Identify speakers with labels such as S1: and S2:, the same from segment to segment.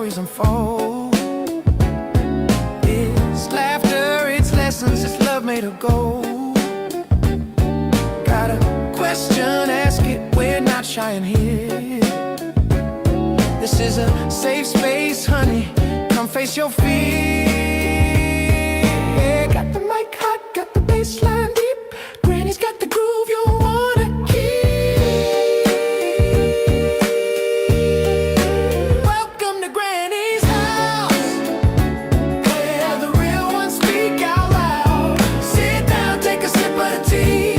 S1: stories unfold. It's laughter, it's lessons, it's love made of gold. Got a question, ask it, we're not shy in here. This is a safe space, honey, come face your fear. Got the mic hot, got the bass line deep, Granny's got the groove you wanna keep. Welcome to Granny's house, where the real ones speak out loud. Sit down, take a sip of the tea,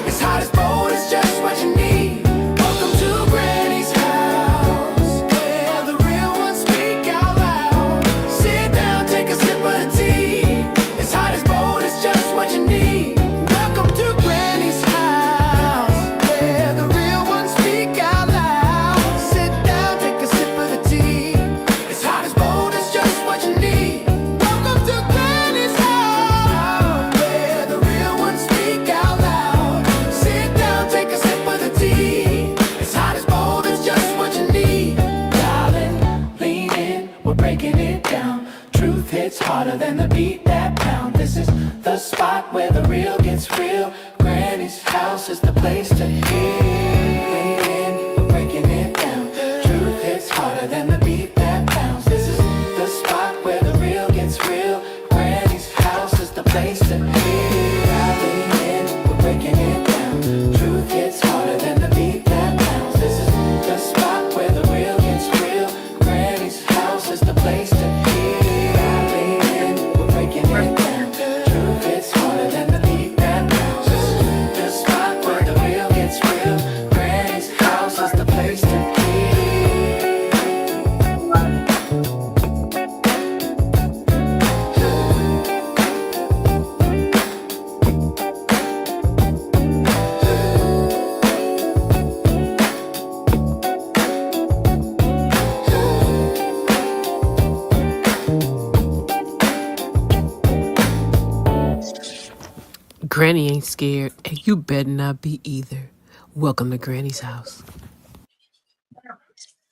S1: it's hot as bold, it's just what you need. Welcome to Granny's house, where the real ones speak out loud. Sit down, take a sip of the tea, it's hot as bold, it's just what you need. Welcome to Granny's house, where the real ones speak out loud. Sit down, take a sip of the tea, it's hot as bold, it's just what you need. Welcome to Granny's house, where the real ones speak out loud. Sit down, take a sip of the tea, it's hot as bold, it's just what you need. Darling, lean in, we're breaking it down. Truth hits harder than the beat that pound. This is the spot where the real gets real. Granny's house is the place to hear. Lean in, we're breaking it down. Truth hits harder than the beat that pounds. This is the spot where the real gets real. Granny's house is the place to hear. Lean in, we're breaking it down. Truth hits harder than the beat that pounds. This is the spot where the real gets real. Granny's house is the place to hear. Lean in, we're breaking it down. Truth hits harder than the beat that pounds. This is the spot where the real gets real. Granny's house is the place to hear.
S2: Granny ain't scared, and you better not be either. Welcome to Granny's house.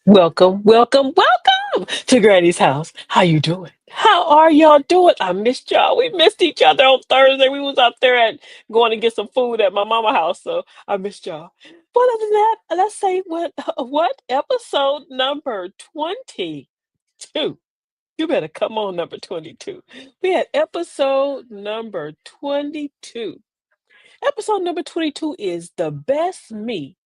S2: Welcome, welcome, welcome to Granny's house. How you doing? How are y'all doing? I missed y'all. We missed each other on Thursday. We was out there at going to get some food at my mama house, so I missed y'all. But other than that, let's say what episode number 22. You better come on, number 22. We had episode number 22. Episode number 22 is the best me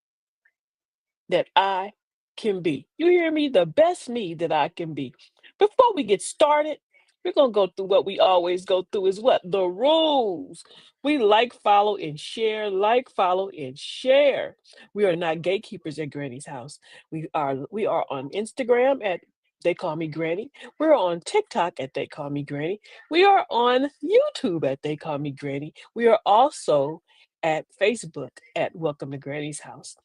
S2: that I can be. You hear me? The best me that I can be. Before we get started, we're going to go through what we always go through is what? The rules. We like, follow, and share. Like, follow, and share. We are not gatekeepers at Granny's house. We are on Instagram at They Call Me Granny. We're on TikTok at They Call Me Granny. We are on YouTube at They Call Me Granny. We are also at Facebook at Welcome to Granny's house.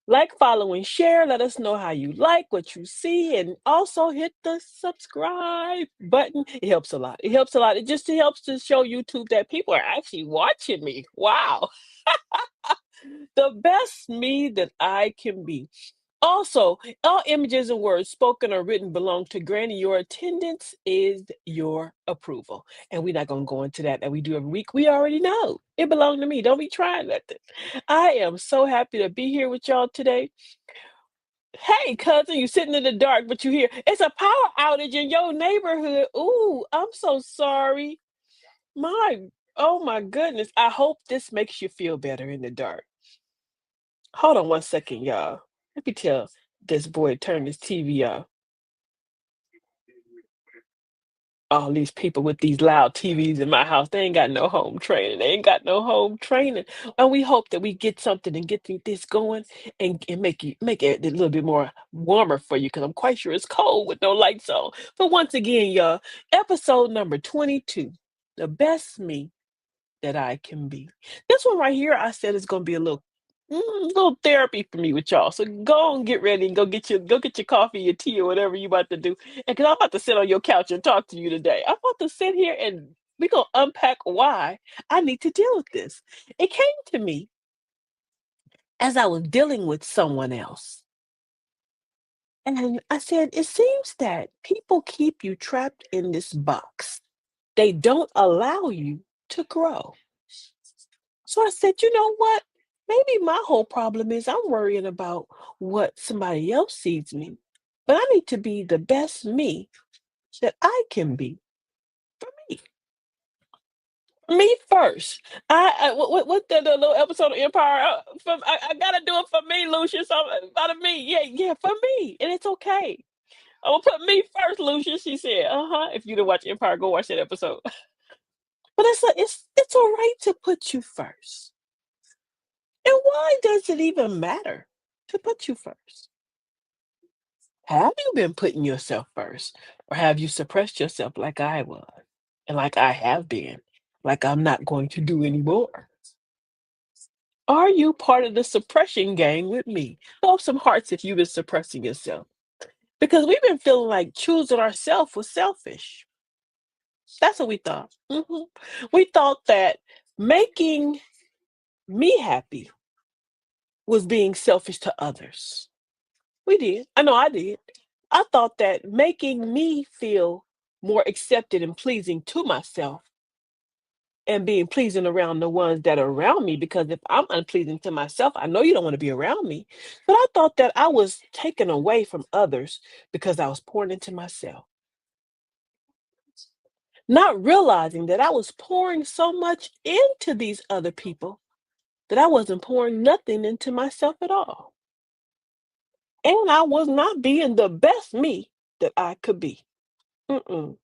S2: Like, follow, and share. Let us know how you like what you see, and also hit the subscribe button. It helps a lot. It helps a lot. It helps to show YouTube that people are actually watching me. Wow. The best me that I can be. Also, all images and words spoken or written belong to Granny. Your attendance is your approval. And we're not going to go into that we do every week. We already know. It belonged to me. Don't be trying nothing. I am so happy to be here with y'all today. Hey, cousin, you sitting in the dark, but you hear it's a power outage in your neighborhood. Ooh, I'm so sorry. Oh my goodness. I hope this makes you feel better in the dark. Hold on one second, y'all. Let me tell this boy to turn his TV off. All these people with these loud TVs in my house, they ain't got no home training. They ain't got no home training. And we hope that we get something and get this going and make it a little bit more warmer for you, because I'm quite sure it's cold with no lights on. But once again, y'all, episode number 22, the best me that I can be. This one right here, I said it's gonna be a little therapy for me with y'all. So go and get ready and go get your coffee, your tea, or whatever you about to do. And because I'm about to sit on your couch and talk to you today. I'm about to sit here and we're gonna unpack why I need to deal with this. It came to me as I was dealing with someone else. And I said, it seems that people keep you trapped in this box. They don't allow you to grow. So I said, you know what? Maybe my whole problem is I'm worrying about what somebody else sees me, but I need to be the best me that I can be for me. Me first. What the little episode of Empire? I gotta do it for me, Lucius. Out of me, yeah, yeah, for me, and it's okay. I'm gonna put me first, Lucius. She said, "Uh huh." If you didn't watch Empire, go watch that episode. But it's all right to put you first. And why does it even matter to put you first? Have you been putting yourself first, or have you suppressed yourself like I was, and like I have been, like I'm not going to do anymore? Are you part of the suppression gang with me? Throw up some hearts if you've been suppressing yourself. Because we've been feeling like choosing ourselves was selfish. That's what we thought. We thought that making me happy was being selfish to others. We did. I know I did. I thought that making me feel more accepted and pleasing to myself and being pleasing around the ones that are around me, because if I'm unpleasing to myself, I know you don't want to be around me. But I thought that I was taken away from others because I was pouring into myself, not realizing that I was pouring so much into these other people that I wasn't pouring nothing into myself at all. And I was not being the best me that I could be. Mm-mm.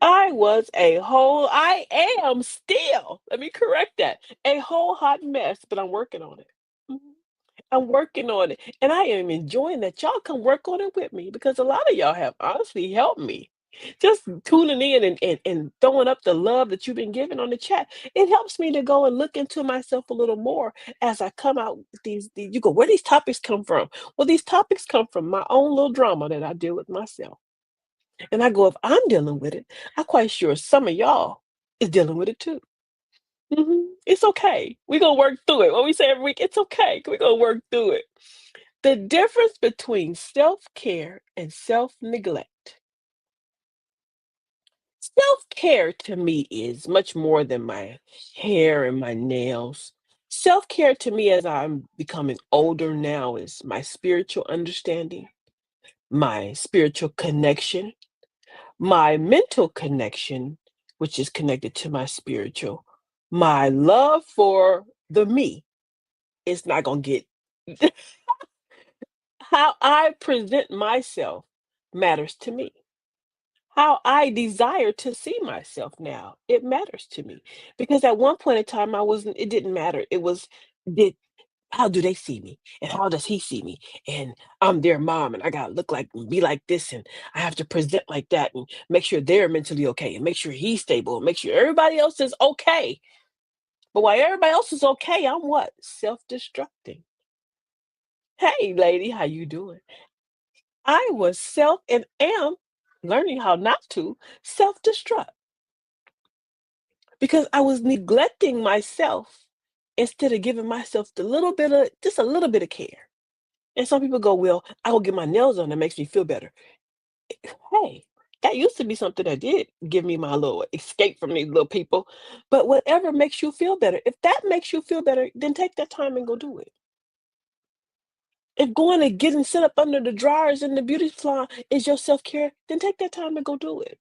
S2: I am still, let me correct that, a whole hot mess, but I'm working on it. Mhm. I'm working on it. And I am enjoying that y'all come work on it with me, because a lot of y'all have honestly helped me. Just tuning in and throwing up the love that you've been giving on the chat. It helps me to go and look into myself a little more as I come out with these. You go, where these topics come from? Well, these topics come from my own little drama that I deal with myself. And I go, if I'm dealing with it, I'm quite sure some of y'all is dealing with it too. It's okay. We're gonna work through it. What we say every week, it's okay. We're gonna work through it. The difference between self-care and self-neglect. Self-care to me is much more than my hair and my nails. Self-care to me, as I'm becoming older now, is my spiritual understanding, my spiritual connection, my mental connection, which is connected to my spiritual, my love for the me is not going to get how I present myself matters to me. How I desire to see myself now, it matters to me. Because at one point in time, it didn't matter. It was, did how do they see me? And how does he see me? And I'm their mom and I gotta look like and be like this and I have to present like that and make sure they're mentally okay and make sure he's stable and make sure everybody else is okay. But while everybody else is okay, I'm what? Self-destructing. Hey lady, how you doing? I was self and am learning how not to self-destruct because I was neglecting myself instead of giving myself the little bit of just a little bit of care. And some people go, "Well, I will get my nails done, that makes me feel better." Hey, that used to be something that did give me my little escape from these little people. But whatever makes you feel better, if that makes you feel better, then take that time and go do it. If going and getting set up under the dryers in the beauty salon is your self-care, then take that time and go do it.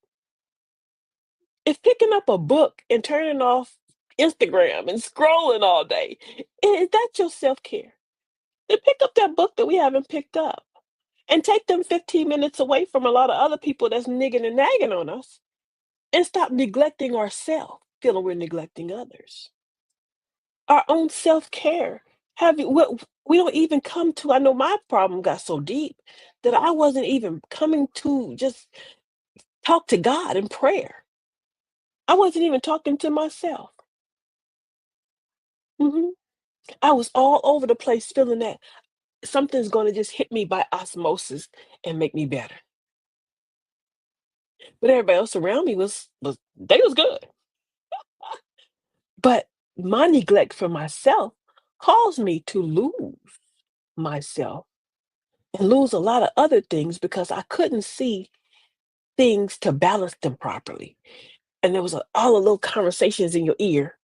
S2: If picking up a book and turning off Instagram and scrolling all day, is that your self-care? Then pick up that book that we haven't picked up. And take them 15 minutes away from a lot of other people that's nigging and nagging on us and stop neglecting ourselves, feeling we're neglecting others. Our own self-care. We don't even come to, I know my problem got so deep that I wasn't even coming to just talk to God in prayer. I wasn't even talking to myself. hmm I was all over the place feeling that something's going to just hit me by osmosis and make me better. But everybody else around me was they was good. But my neglect for myself caused me to lose myself and lose a lot of other things because I couldn't see things to balance them properly. And there was all the little conversations in your ear.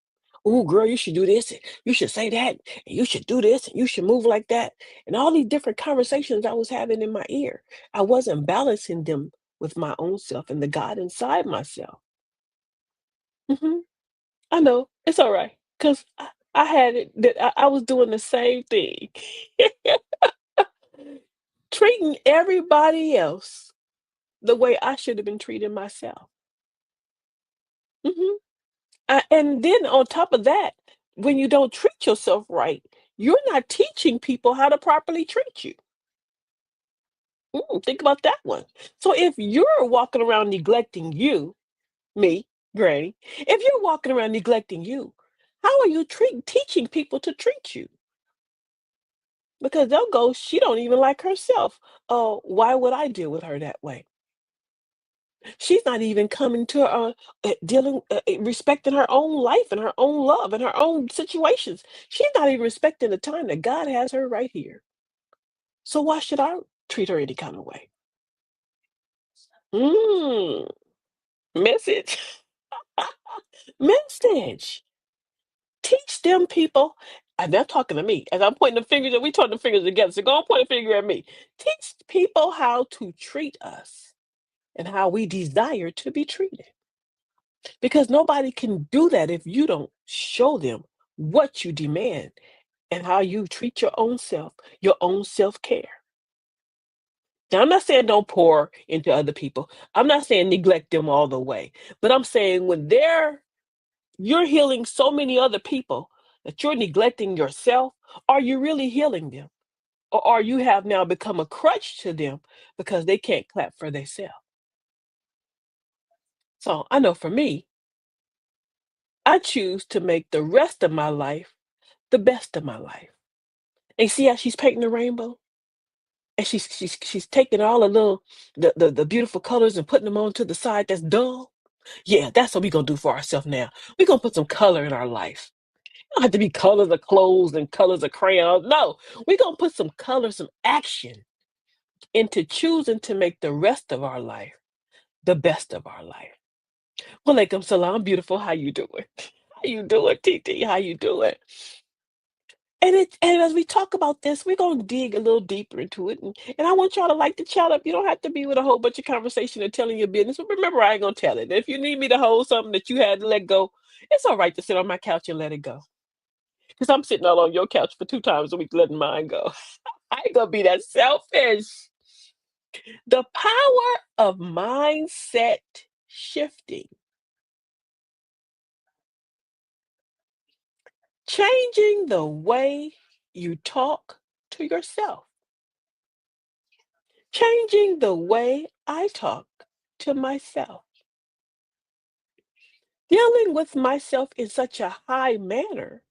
S2: "Ooh, girl, you should do this, and you should say that, and you should do this, and you should move like that." And all these different conversations I was having in my ear. I wasn't balancing them with my own self and the God inside myself. Mhm. I know. It's all right. 'Cause I had it that I was doing the same thing. Treating everybody else the way I should have been treating myself. Mhm. And then on top of that, when you don't treat yourself right, you're not teaching people how to properly treat you. Think about that one. So if you're walking around neglecting you, me, Granny, if you're walking around neglecting you, how are you teaching people to treat you? Because they'll go, she don't even like herself. Oh, why would I deal with her that way? She's not even coming to dealing, respecting her own life and her own love and her own situations. She's not even respecting the time that God has her right here. So why should I treat her any kind of way? Mm, message. Message. Teach them people. And they're talking to me. As I'm pointing the fingers, and we talking the fingers together. So go and point a finger at me. Teach people how to treat us and how we desire to be treated. Because nobody can do that if you don't show them what you demand and how you treat your own self care. Now, I'm not saying don't pour into other people. I'm not saying neglect them all the way. But I'm saying when you're healing so many other people that you're neglecting yourself, are you really healing them? Or are you have now become a crutch to them because they can't clap for themselves? So I know for me, I choose to make the rest of my life the best of my life. And see how she's painting the rainbow? And she's taking all the little the beautiful colors and putting them on to the side that's dull. Yeah, that's what we're gonna do for ourselves now. We're gonna put some color in our life. It don't have to be colors of clothes and colors of crayons. No, we're gonna put some color, some action into choosing to make the rest of our life the best of our life. Walaikum salam, beautiful. How you doing? How you doing, TT? How you doing? And as we talk about this, we're gonna dig a little deeper into it, and I want y'all to like the chat up. You don't have to be with a whole bunch of conversation and telling your business. But remember, I ain't gonna tell it. If you need me to hold something that you had to let go, it's all right to sit on my couch and let it go. Because I'm sitting all on your couch for 2 times a week letting mine go. I ain't gonna be that selfish. The power of mindset shifting, changing the way you talk to yourself, changing the way I talk to myself, dealing with myself in such a high manner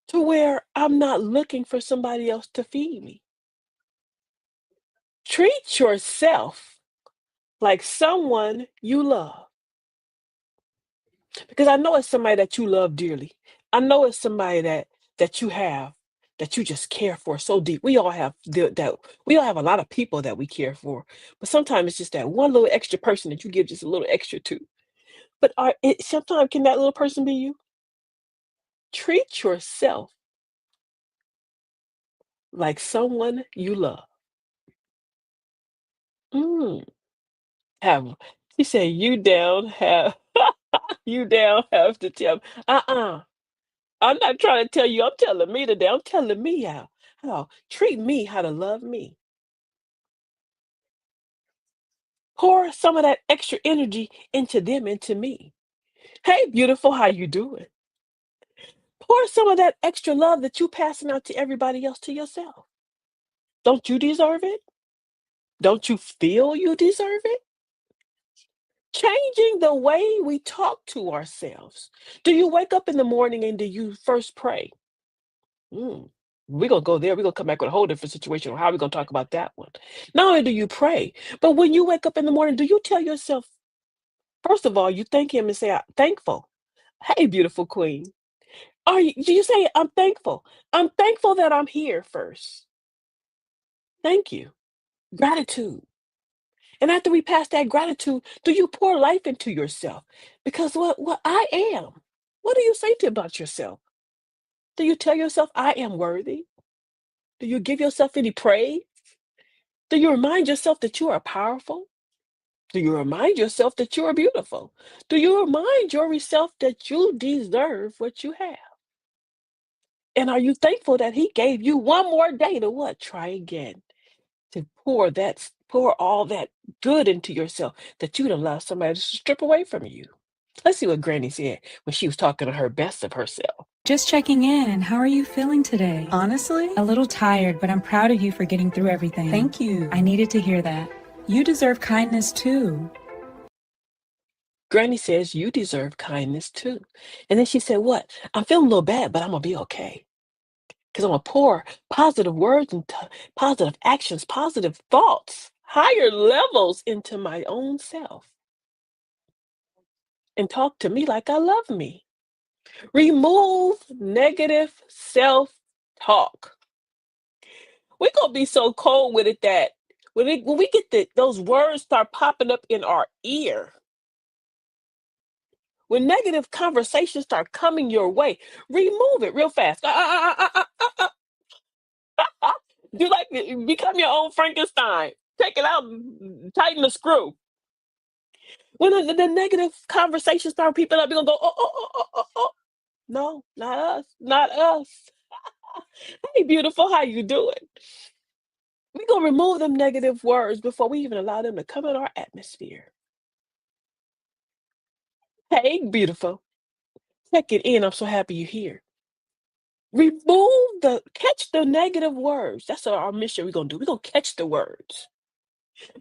S2: to where I'm not looking for somebody else to feed me. Treat yourself like someone you love. Because I know it's somebody that you love dearly. I know it's somebody that you have that you just care for so deep. We all have that we all have a lot of people that we care for, but sometimes it's just that one little extra person that you give just a little extra to. But sometimes can that little person be you? Treat yourself like someone you love. Mm, have she said you down have you down have to tell. Uh-uh. I'm not trying to tell you, I'm telling me today. I'm telling me how treat me, how to love me. Pour some of that extra energy into them, into me. Hey, beautiful, how you doing? Pour some of that extra love that you passing out to everybody else to yourself. Don't you deserve it? Don't you feel you deserve it? Changing the way we talk to ourselves. Do you wake up in the morning and do you first pray? Mm. We're gonna go there. We're gonna come back with a whole different situation on how we're gonna talk about that one. Not only do you pray, but when you wake up in the morning, do you tell yourself, first of all, you thank him and say, "I'm thankful." Hey, beautiful queen. Do you say, I'm thankful? I'm thankful that I'm here first. Thank you. Gratitude. And after we pass that gratitude, do you pour life into yourself? Because what I am. What do you say to about yourself? Do you tell yourself I am worthy? Do you give yourself any praise? Do you remind yourself that you are powerful? Do you remind yourself that you are beautiful? Do you remind yourself that you deserve what you have? And are you thankful that he gave you one more day to what? Try again. To pour all that good into yourself that you'd allow somebody to strip away from you. Let's see what Granny said when she was talking to her best of herself.
S3: Just checking in. How are you feeling today? Honestly, a little tired, but I'm proud of you for getting through everything. Thank you. I needed to hear that. You deserve kindness too.
S2: Granny says, you deserve kindness too. And then she said, what? I'm feeling a little bad, but I'm going to be okay. Because I'm going to pour positive words and positive actions, positive thoughts, higher levels into my own self and talk to me like I love me. Remove negative self-talk. We're gonna be so cold with it that when we get those words start popping up in our ear, when negative conversations start coming your way, remove it real fast. Do like become your own Frankenstein. Take it out, and tighten the screw. When the negative conversations start peeping up, you're gonna go, oh, oh, oh, oh, oh, oh. No, not us, not us. Hey, beautiful, how you doing? We're gonna remove them negative words before we even allow them to come in our atmosphere. Hey, beautiful. Check it in. I'm so happy you're here. Catch the negative words. That's our mission we're gonna do. We're gonna catch the words.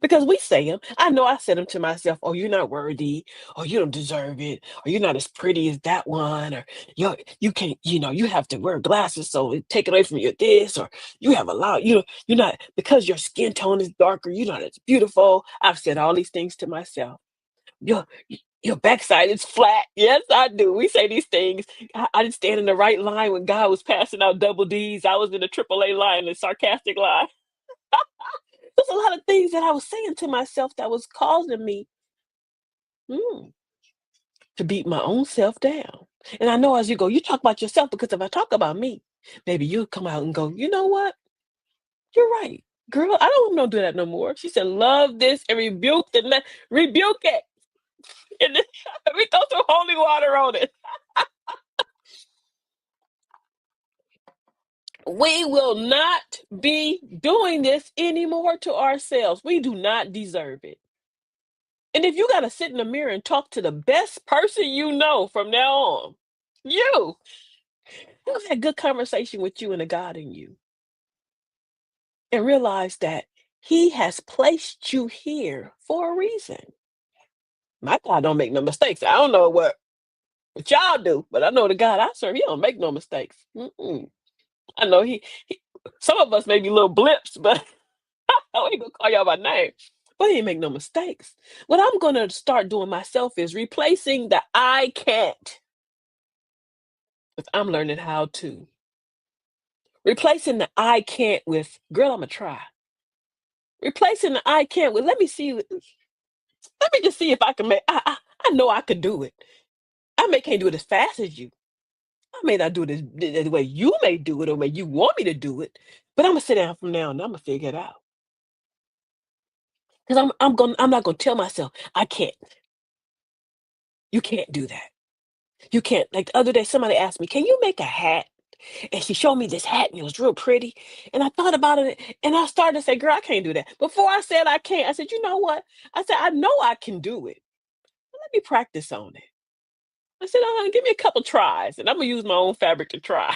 S2: Because we say them. I know I said them to myself, oh, you're not worthy, or you don't deserve it, or you're not as pretty as that one, or you can't, you have to wear glasses, so it take away from your this, or you have a lot, you're not because your skin tone is darker, you're not as beautiful. I've said all these things to myself. Your your backside is flat. Yes, I do. We say these things. I didn't stand in the right line when God was passing out double D's. I was in the AAA line, the sarcastic line. There's a lot of things that I was saying to myself that was causing me mm, to beat my own self down. And I know as you go, you talk about yourself because if I talk about me, maybe you'll come out and go, you know what? You're right, girl. I don't do that no more. She said, love this and rebuke rebuke it. And then we throw some holy water on it. We will not be doing this anymore to ourselves. We do not deserve it. And if you got to sit in the mirror and talk to the best person you know from now on, you, you had good conversation with you and the God in you, and realize that He has placed you here for a reason. My God don't make no mistakes. I don't know what y'all do, but I know the God I serve. He don't make no mistakes. Mm-mm. I know he. Some of us may be little blips, but I ain't gonna call y'all by name. But he ain't make no mistakes. What I'm gonna start doing myself is replacing the I can't with I'm learning how to. Replacing the I can't with girl, I'ma try. Replacing the I can't with let me just see if I can make I know I could do it. I may can't do it as fast as you. I may not do it the way you may do it or the way you want me to do it, but I'm gonna sit down from now and I'm gonna figure it out. Because I'm not gonna tell myself, I can't. You can't do that. You can't. Like the other day, somebody asked me, can you make a hat? And she showed me this hat and it was real pretty. And I thought about it and I started to say, girl, I can't do that. Before I said I can't, I said, you know what? I said, I know I can do it. Let me practice on it. I said, give me a couple tries and I'm gonna use my own fabric to try.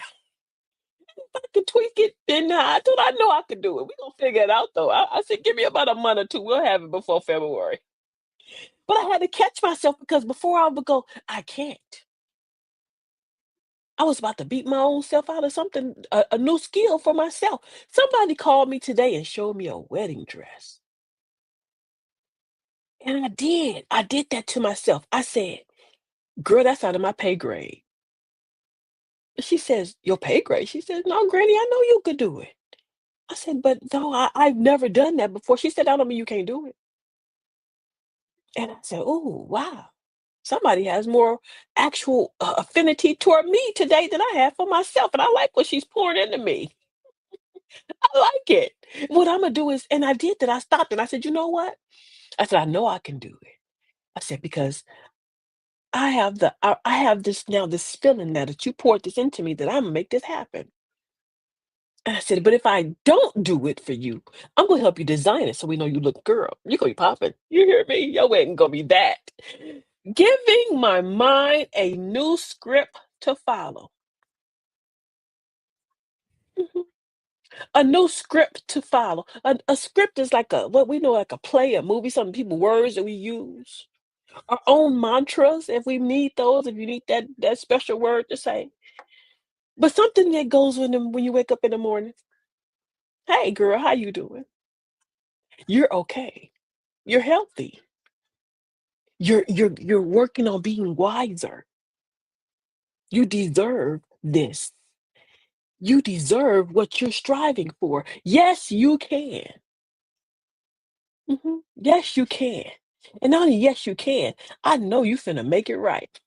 S2: If I can tweak it, then I know I can do it. We're gonna figure it out though. I said, give me about a month or two. We'll have it before February. But I had to catch myself because before I would go, I can't. I was about to beat my own self out of something, a new skill for myself. Somebody called me today and showed me a wedding dress. And I did. I did that to myself. I said, girl, that's out of my pay grade. She says, your pay grade? She says, no, Granny, I know you could do it. I said, "But no, I've never done that before." She said, "That don't mean you can't do it." And I said, "Oh, wow. Somebody has more actual affinity toward me today than I have for myself." And I like what she's pouring into me. I like it. What I'm gonna do is, and I did that. I stopped and I said, "You know what?" I said, "I know I can do it." I said, "Because I have this now, this feeling now that you poured this into me that I'm gonna make this happen." And I said, "But if I don't do it for you, I'm gonna help you design it so we know you look girl. You're gonna be popping. You hear me? Your wedding gonna be that." Giving my mind a new script to follow. Mhm. A new script to follow. A script is like a what we know, like a play, a movie, some people words that we use. Our own mantras, if we need those, if you need that special word to say. But something that goes when you wake up in the morning. Hey girl, how you doing? You're okay. You're healthy. You're working on being wiser. You deserve this. You deserve what you're striving for. Yes, you can. Yes, you can. And not only yes, you can. I know you finna make it right.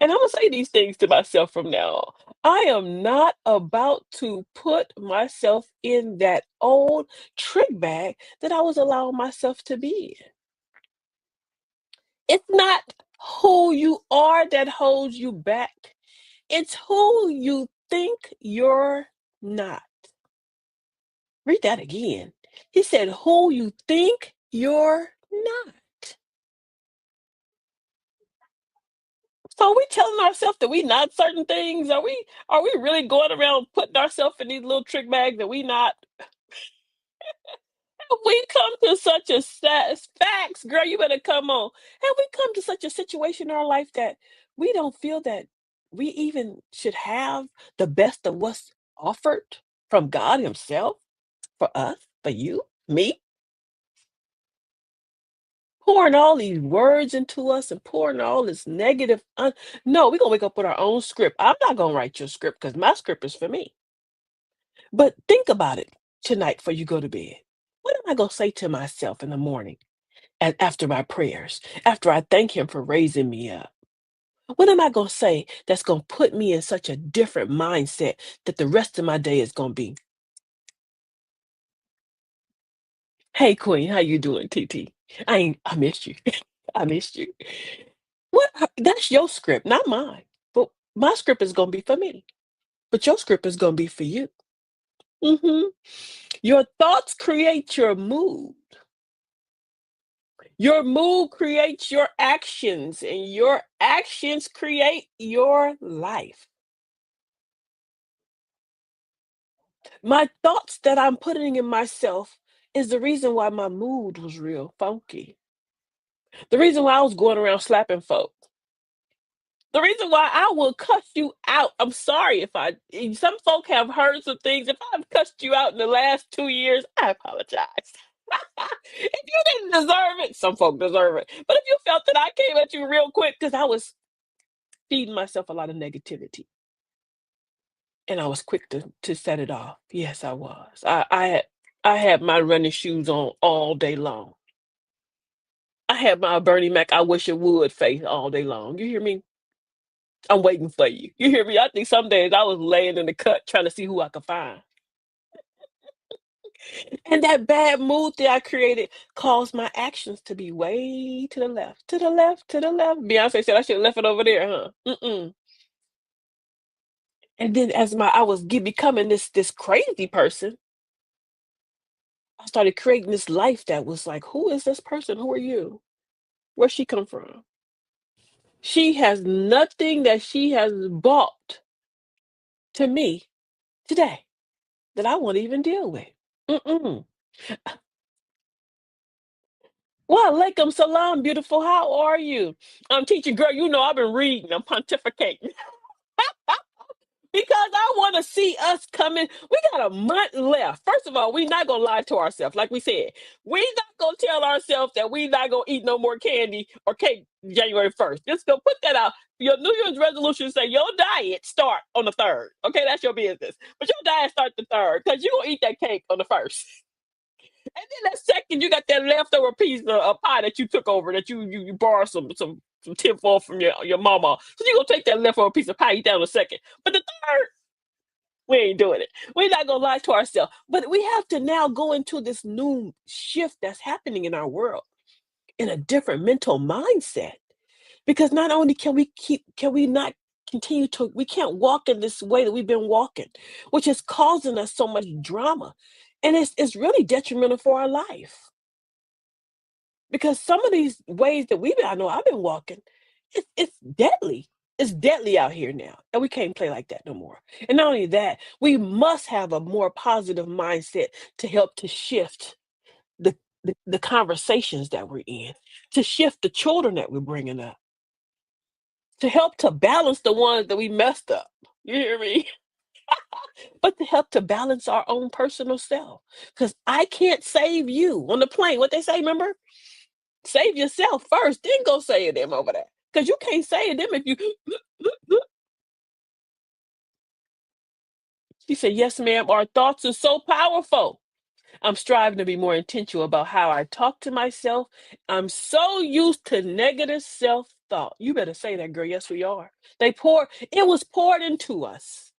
S2: And I'm gonna say these things to myself from now on. I am not about to put myself in that old trick bag that I was allowing myself to be in. It's not who you are that holds you back. It's who you think you're not. Read that again. He said, who you think you're not. So are we telling ourselves that we not certain things? Are we really going around putting ourselves in these little trick bags that we not? Have we come to such a facts, girl, you better come on. Have we come to such a situation in our life that we don't feel that we even should have the best of what's offered from God Himself for us, for you, me? Pouring all these words into us and pouring all this negative. No, we're gonna wake up with our own script. I'm not gonna write your script because my script is for me. But think about it tonight before you go to bed. What am I gonna say to myself in the morning after my prayers? After I thank Him for raising me up? What am I gonna say that's gonna put me in such a different mindset that the rest of my day is gonna be? Hey Queen, how you doing, TT? I missed you. I missed you. That's your script, not mine. But my script is gonna be for me. But your script is gonna be for you. hmm Your thoughts create your mood. Your mood creates your actions, and your actions create your life. My thoughts that I'm putting in myself is the reason why my mood was real funky. The reason why I was going around slapping folk. The reason why I will cuss you out. I'm sorry some folk have heard some things. If I've cussed you out in the last 2 years, I apologize. If you didn't deserve it, some folk deserve it. But if you felt that I came at you real quick because I was feeding myself a lot of negativity and I was quick to set it off. Yes, I was. I had my running shoes on all day long. I had my Bernie Mac, I wish it would face all day long. You hear me? I'm waiting for you. You hear me? I think some days I was laying in the cut trying to see who I could find. And that bad mood that I created caused my actions to be way to the left, to the left, to the left. Beyonce said I should have left it over there, huh? Mm-mm. And then as I was becoming this crazy person, I started creating this life that was like, who is this person? Who are you? Where she come from? She has nothing that she has bought to me today that I won't even deal with. Mm-mm. Well, alaikum salam, beautiful. How are you? I'm teaching, girl. You know I've been reading. I'm pontificating. because I want to see us coming. We got a month left. First of all, we're not gonna lie to ourselves. Like we said, we're not gonna tell ourselves that we're not gonna eat no more candy or cake January 1st. Just go put that out. Your New Year's resolution say your diet start on the 3rd. Okay, that's your business. But your diet start the 3rd because you're gonna eat that cake on the 1st. And then that second, you got that leftover piece of pie that you took over that you borrowed some tinfoil from your mama. So you gonna take that leftover piece of pie, eat that on the 2nd. But the 3rd, we ain't doing it. We're not gonna lie to ourselves. But we have to now go into this new shift that's happening in our world in a different mental mindset. Because not only can we not continue to we can't walk in this way that we've been walking, which is causing us so much drama. And it's really detrimental for our life. Because some of these ways that I know I've been walking, it's deadly. It's deadly out here now. And we can't play like that no more. And not only that, we must have a more positive mindset to help to shift the conversations that we're in, to shift the children that we're bringing up, to help to balance the ones that we messed up. You hear me? But to help to balance our own personal self. Because I can't save you on the plane. What they say, remember? Save yourself first, then go save them over there. Because you can't save them if you. She said, yes, ma'am. Our thoughts are so powerful. I'm striving to be more intentional about how I talk to myself. I'm so used to negative self thought. You better say that, girl. Yes, we are. It was poured into us.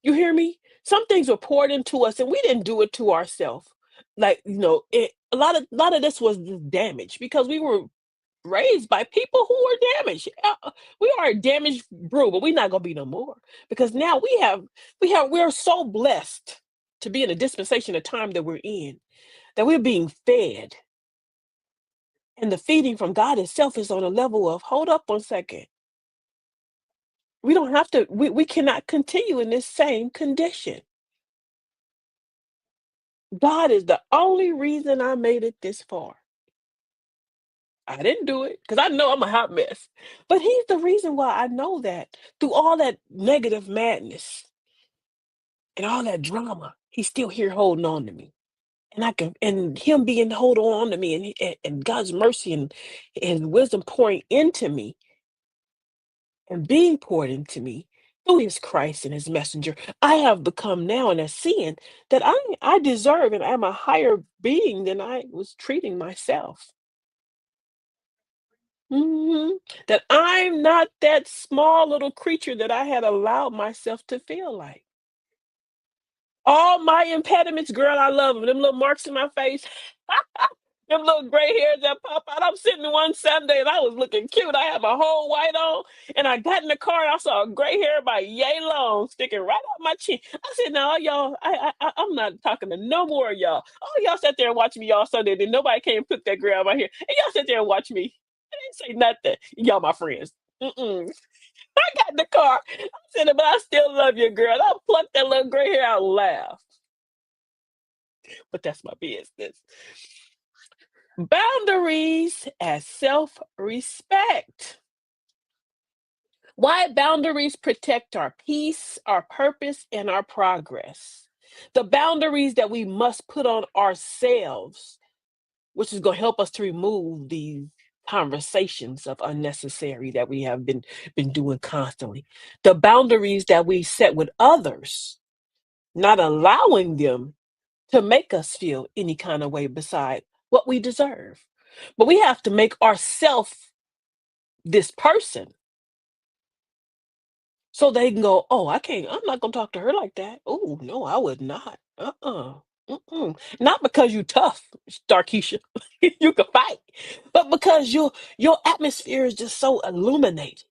S2: You hear me? Some things were poured into us and we didn't do it to ourselves. Like, a lot of this was just damage because we were raised by people who are damaged. We are a damaged brew, but we're not gonna be no more because now we're so blessed to be in a dispensation of time that we're in, that we're being fed, and the feeding from God itself is on a level of hold up 1 second. We don't have to. We cannot continue in this same condition. God is the only reason I made it this far. I didn't do it because I know I'm a hot mess. But he's the reason why I know that through all that negative madness and all that drama, he's still here holding on to me. And him being holding on to me and God's mercy and wisdom pouring into me and being poured into me through his Christ and his messenger, I have become now and a seeing that I deserve and I'm a higher being than I was treating myself. That I'm not that small little creature that I had allowed myself to feel like. All my impediments, girl, I love them. Them little marks in my face, them little gray hairs that pop out. I'm sitting one Sunday and I was looking cute. I had my whole white on, and I got in the car and I saw a gray hair about yay long sticking right out my chin. I said, "No, y'all, I'm not talking to no more of y'all. Oh, y'all sat there and watched me all Sunday. Then nobody came and put that gray out my hair, and y'all sat there and watch me. I didn't say nothing. Y'all, my friends. Mm-mm. I got in the car. I said, but I still love you, girl. I plucked that little gray hair out and laughed. But that's my business. Boundaries as self respect. Why boundaries protect our peace, our purpose, and our progress. The boundaries that we must put on ourselves, which is going to help us to remove these conversations of unnecessary that we have been doing constantly. The boundaries that we set with others, not allowing them to make us feel any kind of way beside what we deserve. But we have to make ourselves this person so they can go, oh, I'm not gonna talk to her like that. Oh, no, I would not. Mm-mm. Not because you tough, Starkeisha. You can fight, but because your atmosphere is just so illuminated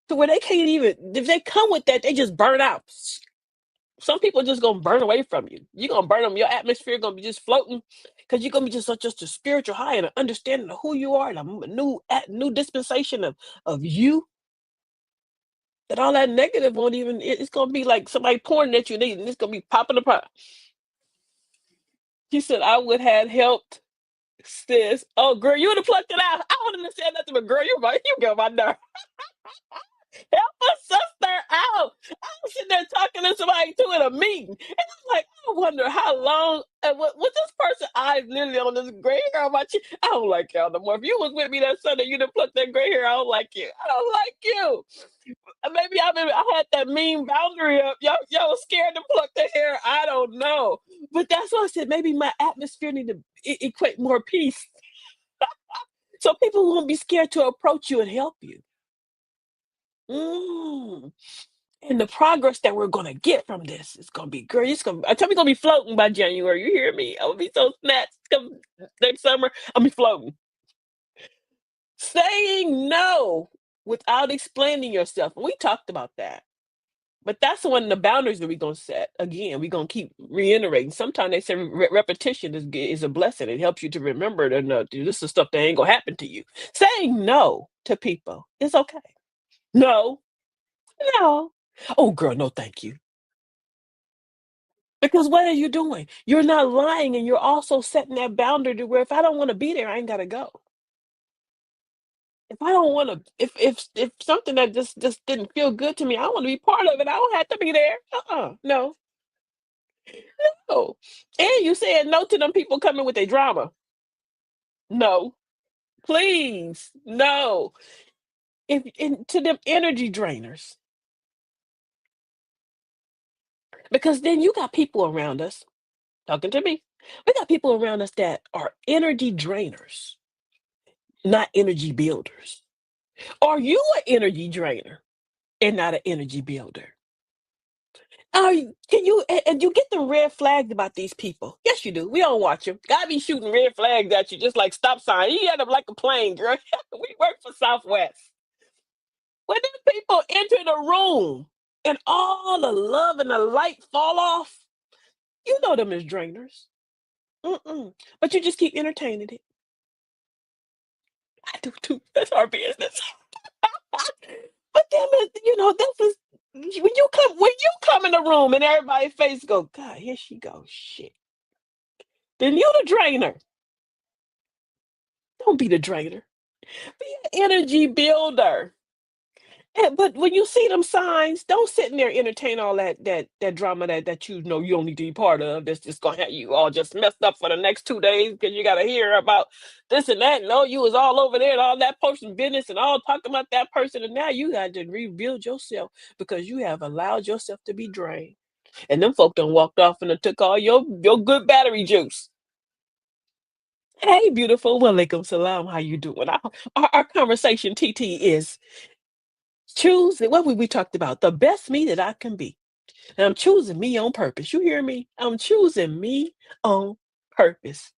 S2: to where they can't even if they come with that, they just burn out. Some people just gonna burn away from you. You're gonna burn them. Your atmosphere gonna be just floating because you're gonna be just a spiritual high and an understanding of who you are and a new dispensation of you. That all that negative won't even. It's gonna be like somebody pouring at you, and it's gonna be popping apart. She said, "I would have helped, sis." Oh, girl, you would have plucked it out. I wouldn't have said nothing, but girl, you get on my nerve. Help a sister out. I was sitting there talking to somebody too in a meeting. And I'm like, I wonder how long was this person eyes literally on this gray hair on my cheek. I don't like y'all no more. If you was with me that Sunday, you done plucked that gray hair. I don't like you. I don't like you. Maybe I had that mean boundary up. Y'all was scared to pluck the hair. I don't know. But that's why I said maybe my atmosphere need to equate more peace. So people won't be scared to approach you and help you. Mm. And the progress that we're gonna get from this is gonna be great. I tell me gonna be floating by January. You hear me? I'm gonna be so snatched come next summer. I'm gonna be floating. Saying no without explaining yourself. And we talked about that. But that's one of the boundaries that we're gonna set. Again, we're gonna keep reiterating. Sometimes they say repetition is a blessing. It helps you to remember that no, dude, this is stuff that ain't gonna happen to you. Saying no to people is okay. No, no. Oh, girl, no, thank you. Because what are you doing? You're not lying, and you're also setting that boundary to where if I don't want to be there, I ain't gotta go. If I don't want to, if something that just didn't feel good to me, I want to be part of it. I don't have to be there. No, no. And you said no to them people coming with their drama. No, please, no. If to them energy drainers, because then you got people around us talking to me. We got people around us that are energy drainers, not energy builders. Are you an energy drainer and not an energy builder? Can you and you get the red flags about these people? Yes, you do. We don't watch them. God be shooting red flags at you just like stop sign. He had them like a plane, girl. We work for Southwest. When them people enter the room and all the love and the light fall off, you know them as drainers. Mm-mm. But you just keep entertaining it. I do too. That's our business. But damn it, this is when you come in the room and everybody's face go, God, here she goes. Shit. Then you the drainer. Don't be the drainer. Be an energy builder. But when you see them signs, don't sit in there and entertain all that drama that you don't need to be part of. That's just gonna have you all just messed up for the next 2 days because you gotta hear about this and that. No, you was all over there and all that person's business and all talking about that person, and now you got to rebuild yourself because you have allowed yourself to be drained. And them folk done walked off and done took all your good battery juice. Hey, beautiful. Walaikum salam. How you doing? Our conversation, TT, is choose what we talked about the best me that I can be. And I'm choosing me on purpose. You hear me? I'm choosing me on purpose.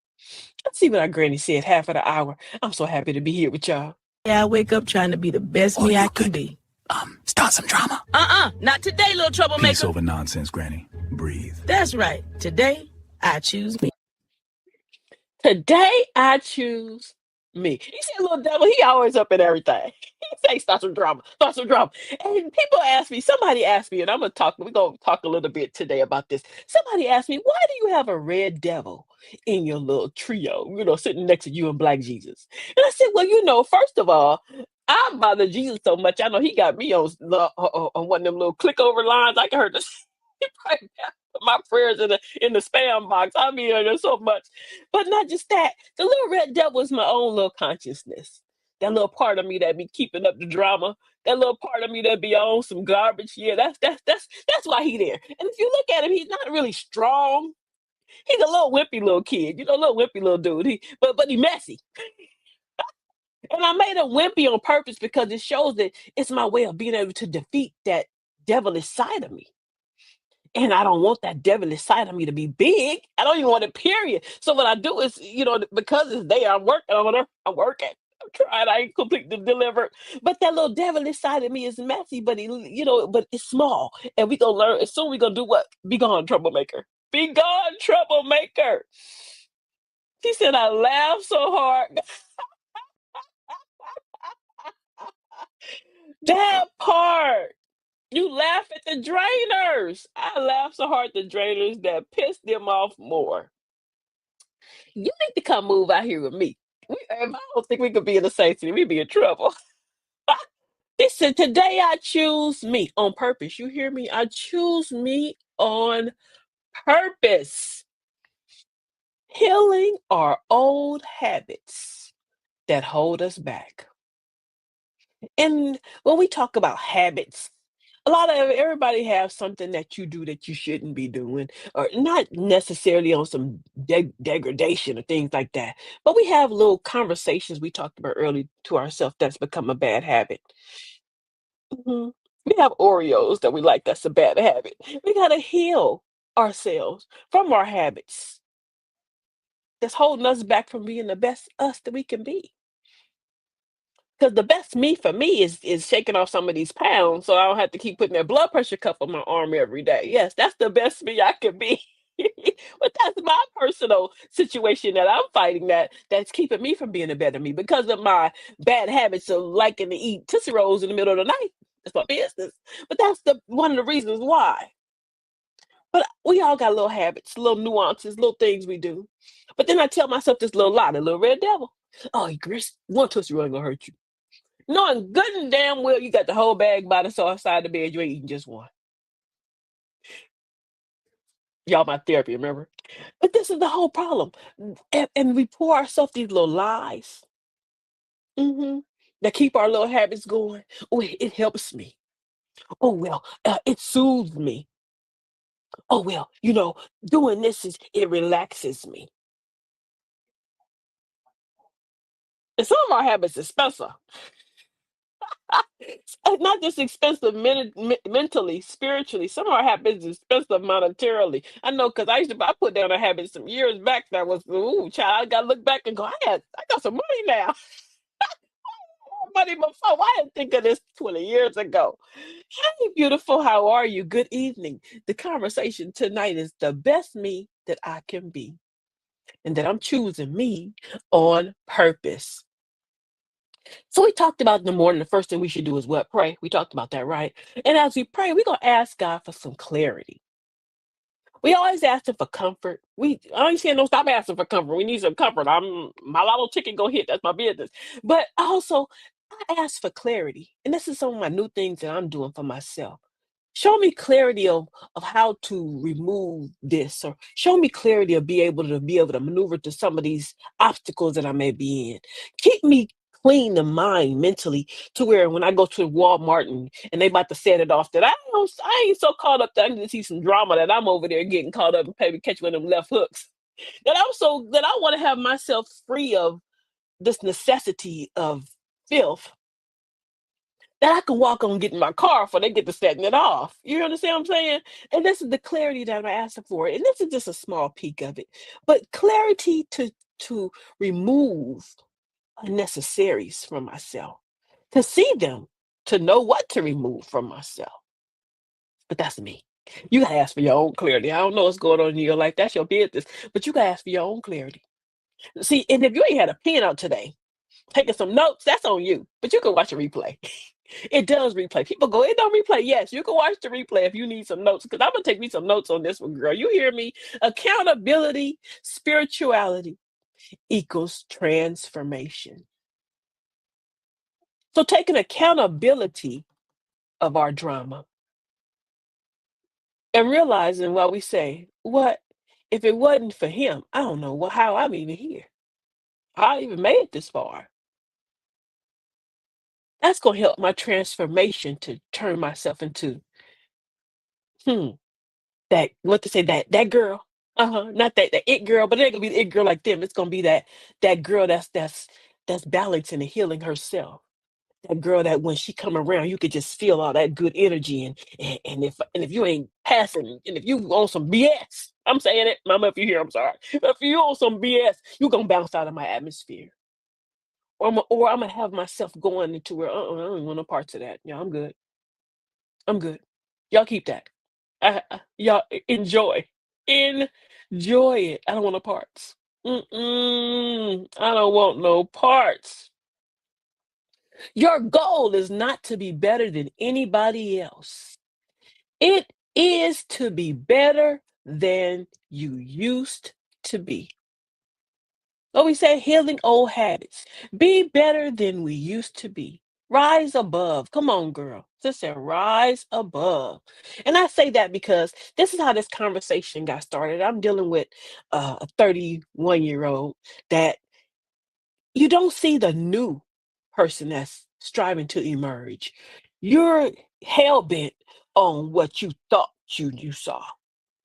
S2: Let's see what our granny said half of the hour. I'm so happy to be here with y'all.
S4: Yeah, I wake up trying to be the best me I can be.
S5: Start some drama.
S4: Not today, little troublemaker.
S5: Peace over nonsense, Granny. Breathe.
S4: That's right. Today, I choose me.
S2: Today I choose me. You see a little devil, he always up in everything. He say start some drama, start some drama. And people ask me, somebody asked me, and we're gonna talk a little bit today about this. Somebody asked me, why do you have a red devil in your little trio, sitting next to you and Black Jesus? And I said, well, first of all, I bother Jesus so much. I know he got me on one of them little click over lines. I can hear this. He probably got my prayers in the spam box. I mean, there's so much. But not just that. The little red devil is my own little consciousness. That little part of me that be keeping up the drama. That little part of me that be on some garbage. Yeah, that's why he there. And if you look at him, he's not really strong. He's a little wimpy little kid, a little wimpy little dude. But he messy. And I made him wimpy on purpose because it shows that it's my way of being able to defeat that devilish side of me. And I don't want that devilish side of me to be big. I don't even want it, period. So what I do is, because it's there, I'm working on it. I'm working. I'm trying. I ain't completely delivered. But that little devilish side of me is messy, but it's small. And we gonna learn. As soon we gonna do what? Be gone, troublemaker. Be gone, troublemaker. She said, I laughed so hard. That part. You laugh at the drainers. I laugh so hard at the drainers that piss them off more. You need to come move out here with me. If I don't think we could be in the same city, we'd be in trouble. Listen, today I choose me on purpose. You hear me? I choose me on purpose. Healing our old habits that hold us back. And when we talk about habits, a lot of everybody have something that you do that you shouldn't be doing, or not necessarily on some degradation or things like that. But we have little conversations we talked about early to ourselves that's become a bad habit. Mhm. We have Oreos that we like. That's a bad habit. We gotta heal ourselves from our habits that's holding us back from being the best us that we can be. Because the best me for me is shaking off some of these pounds so I don't have to keep putting that blood pressure cuff on my arm every day. Yes, that's the best me I can be. But that's my personal situation that I'm fighting that's keeping me from being a better me because of my bad habits of liking to eat Tootsie Rolls in the middle of the night. That's my business. But that's the one of the reasons why. But we all got little habits, little nuances, little things we do. But then I tell myself this little lie, the little red devil. Oh, Chris, one Tootsie Roll ain't gonna hurt you. Knowing good and damn well you got the whole bag by the side of the bed, you ain't eating just one. Y'all my therapy, remember? But this is the whole problem. And we pour ourselves these little lies mhm, that keep our little habits going. Oh, it helps me. Oh, well, it soothes me. Oh, well, doing this it relaxes me. And some of our habits is expensive. Not just expensive mentally, spiritually. Some of our habits is expensive monetarily. I know because I put down a habit some years back that was, ooh, child, I got to look back and go, I got some money now. Money before. I didn't think of this 20 years ago. Hey, beautiful. How are you? Good evening. The conversation tonight is the best me that I can be, and that I'm choosing me on purpose. So we talked about in the morning, the first thing we should do is what? Pray. We talked about that, right? And as we pray, we're gonna ask God for some clarity. We always ask him for comfort. I ain't saying don't stop asking for comfort. We need some comfort. I'm my lotto ticket go hit. That's my business. But also, I ask for clarity, and this is some of my new things that I'm doing for myself. Show me clarity of how to remove this, or show me clarity of be able to maneuver through some of these obstacles that I may be in. Keep me clean the mind mentally to where when I go to Walmart and they about to set it off that I ain't so caught up that I need to see some drama that I'm over there getting caught up and maybe catch one of them left hooks. That I want to have myself free of this necessity of filth that I can walk on, get in my car before they get to setting it off. You understand what I'm saying? And this is the clarity that I'm asking for. And this is just a small peek of it. But clarity to remove unnecessaries from myself, to see them, to know what to remove from myself. But that's me. You gotta ask for your own clarity. I don't know what's going on in your life. That's your business. But you gotta ask for your own clarity. See, and if you ain't had a pen out today, taking some notes, that's on you. But you can watch a replay. It does replay. People go, it don't replay. Yes, you can watch the replay if you need some notes. Because I'm gonna take me some notes on this one, girl. You hear me? Accountability, spirituality equals transformation. So taking accountability of our drama and realizing while we say, what if it wasn't for him? I don't know how I'm even here. How I even made it this far. That's gonna help my transformation to turn myself into hmm that what to say that girl. Uh-huh. Not that it girl, but it ain't gonna be the it girl like them. It's gonna be that girl that's balancing and healing herself. That girl that when she come around, you could just feel all that good energy and if you ain't passing and if you on some BS, I'm saying it, mama, if you hear, I'm sorry. But if you on some BS, you gonna bounce out of my atmosphere. Or I'm gonna have myself going into where I don't want no parts of that. Yeah, I'm good. I'm good. Y'all keep that. Y'all enjoy. Enjoy it. I don't want no parts. I don't want no parts. Your goal is not to be better than anybody else. It is to be better than you used to be. What we say, healing old habits. Be better than we used to be. Rise above. Come on, girl. Just said rise above. And I say that because this is how this conversation got started. I'm dealing with a 31-year-old that you don't see the new person that's striving to emerge. You're hell bent on what you thought you saw.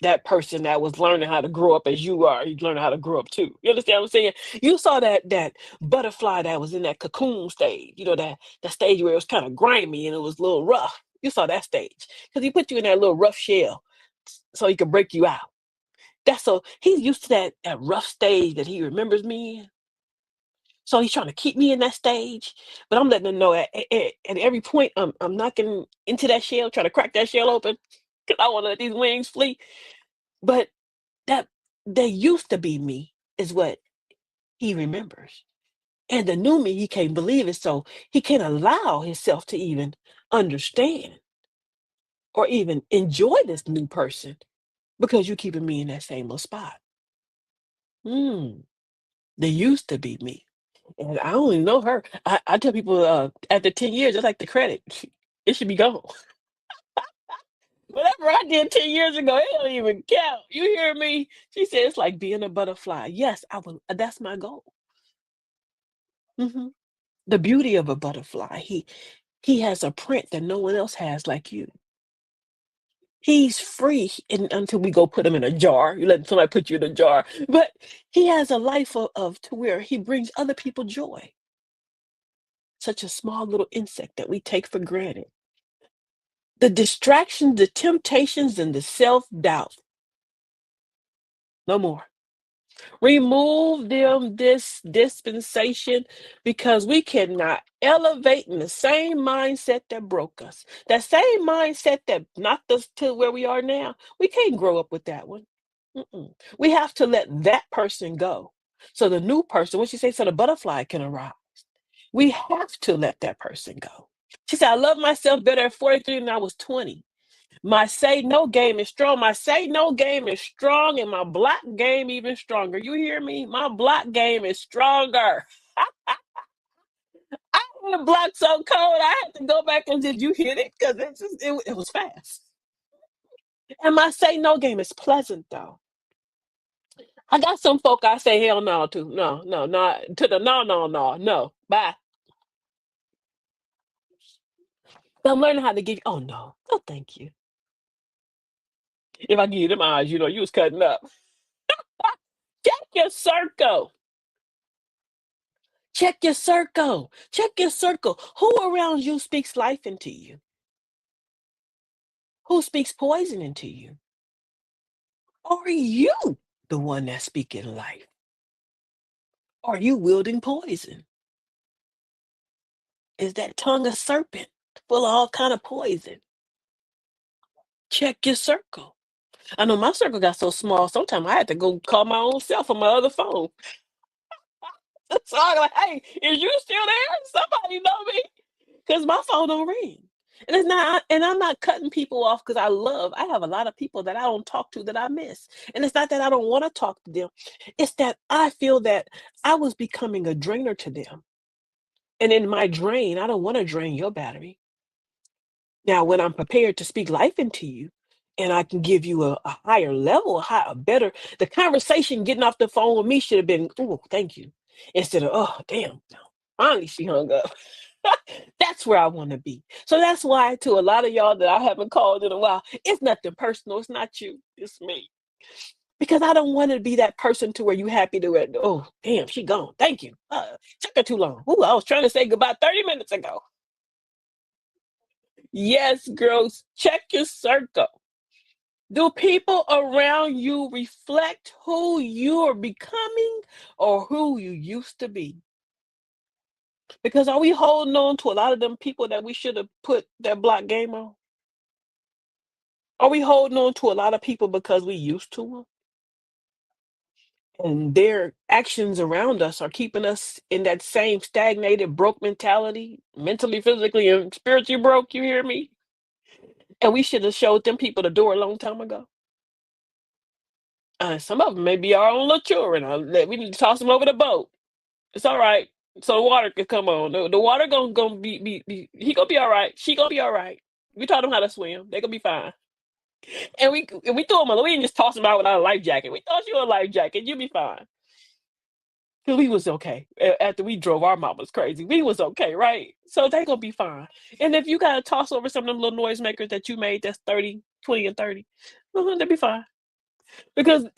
S2: That person that was learning how to grow up as you are, you learning how to grow up too. You understand what I'm saying? You saw that butterfly that was in that cocoon stage, that stage where it was kind of grimy and it was a little rough. You saw that stage. Because he put you in that little rough shell so he could break you out. That's so he's used to that rough stage that he remembers me in. So he's trying to keep me in that stage, but I'm letting him know at every point I'm knocking into that shell, trying to crack that shell open because I want to let these wings flee. But that they used to be me is what he remembers. And the new me, he can't believe it. So he can't allow himself to even understand or even enjoy this new person because you're keeping me in that same little spot. Mm, they used to be me. And I don't even know her. I tell people after 10 years, it's like the credit. It should be gone. Whatever I did 10 years ago, it don't even count. You hear me? She said it's like being a butterfly. Yes, I will. That's my goal. Mhm. The beauty of a butterfly. He has a print that no one else has like you. He's free until we go put him in a jar. You let somebody put you in a jar. But he has a life of to where he brings other people joy. Such a small little insect that we take for granted. The distractions, the temptations, and the self-doubt. No more. Remove them this dispensation because we cannot elevate in the same mindset that broke us. That same mindset that knocked us to where we are now. We can't grow up with that one. Mm-mm. We have to let that person go. So the new person, what she say, so the butterfly can arise. We have to let that person go. She said, I love myself better at 43 than I was 20. My say no game is strong. My say no game is strong, and my block game even stronger. You hear me? My block game is stronger. I want to block so cold. I had to go back and did you hit it? Because it was fast. And my say no game is pleasant though. I got some folk I say hell no to. No, no, no. To the no, no, no, no. Bye. I'm learning how to give. Oh no. Oh, thank you. If I give you them eyes, you was cutting up. Check your circle. Check your circle. Check your circle. Who around you speaks life into you? Who speaks poison into you? Are you the one that's speaking life? Are you wielding poison? Is that tongue a serpent full of all kind of poison? Check your circle. I know my circle got so small. Sometimes I had to go call my own self on my other phone. So I'm like, hey, is you still there? Somebody know me? Because my phone don't ring. And it's not, and I'm not cutting people off because I have a lot of people that I don't talk to that I miss. And it's not that I don't want to talk to them. It's that I feel that I was becoming a drainer to them. And in my drain, I don't want to drain your battery. Now, when I'm prepared to speak life into you, and I can give you a higher level, a better, the conversation getting off the phone with me should have been, oh, thank you. Instead of, oh, damn, finally she hung up. That's where I want to be. So that's why, to a lot of y'all that I haven't called in a while, it's nothing personal. It's not you. It's me. Because I don't want to be that person to where you happy to where, oh, damn, she gone. Thank you. Took her too long. Ooh, I was trying to say goodbye 30 minutes ago. Yes, girls, check your circle. Do people around you reflect who you're becoming or who you used to be? Because are we holding on to a lot of them people that we should have put that block game on? Are we holding on to a lot of people because we used to them? And their actions around us are keeping us in that same stagnated, broke mentality, mentally, physically, and spiritually broke. You hear me? And we should have showed them people the door a long time ago. Some of them may be our own little children. We need to toss them over the boat. It's all right. so the water can come on. The water gonna be he gonna be all right. She gonna be all right. We taught them how to swim. They gonna be fine. And we threw them. We didn't just toss them out without a life jacket. We tossed you a life jacket. You'll be fine. 'Cause we was okay after we drove our mamas crazy. We was okay, right? So they gonna be fine. And if you gotta toss over some of them little noisemakers that you made, that's 30, 20, and 30, they'll be fine. Because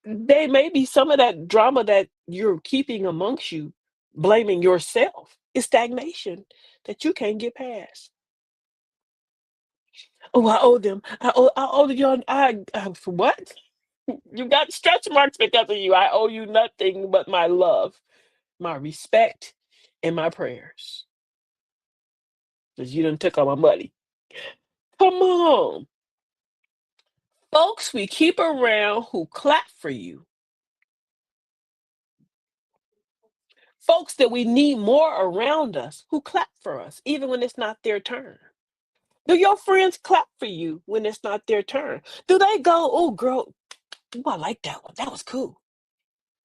S2: they may be some of that drama that you're keeping amongst you, blaming yourself. It's stagnation that you can't get past. Oh, I owe them. I owe you. For what? You got stretch marks because of you. I owe you nothing but my love, my respect, and my prayers. Because you done took all my money. Come on. Folks we keep around who clap for you. Folks that we need more around us who clap for us, even when it's not their turn. Do your friends clap for you when it's not their turn? Do they go, oh, girl, ooh, I like that one. That was cool.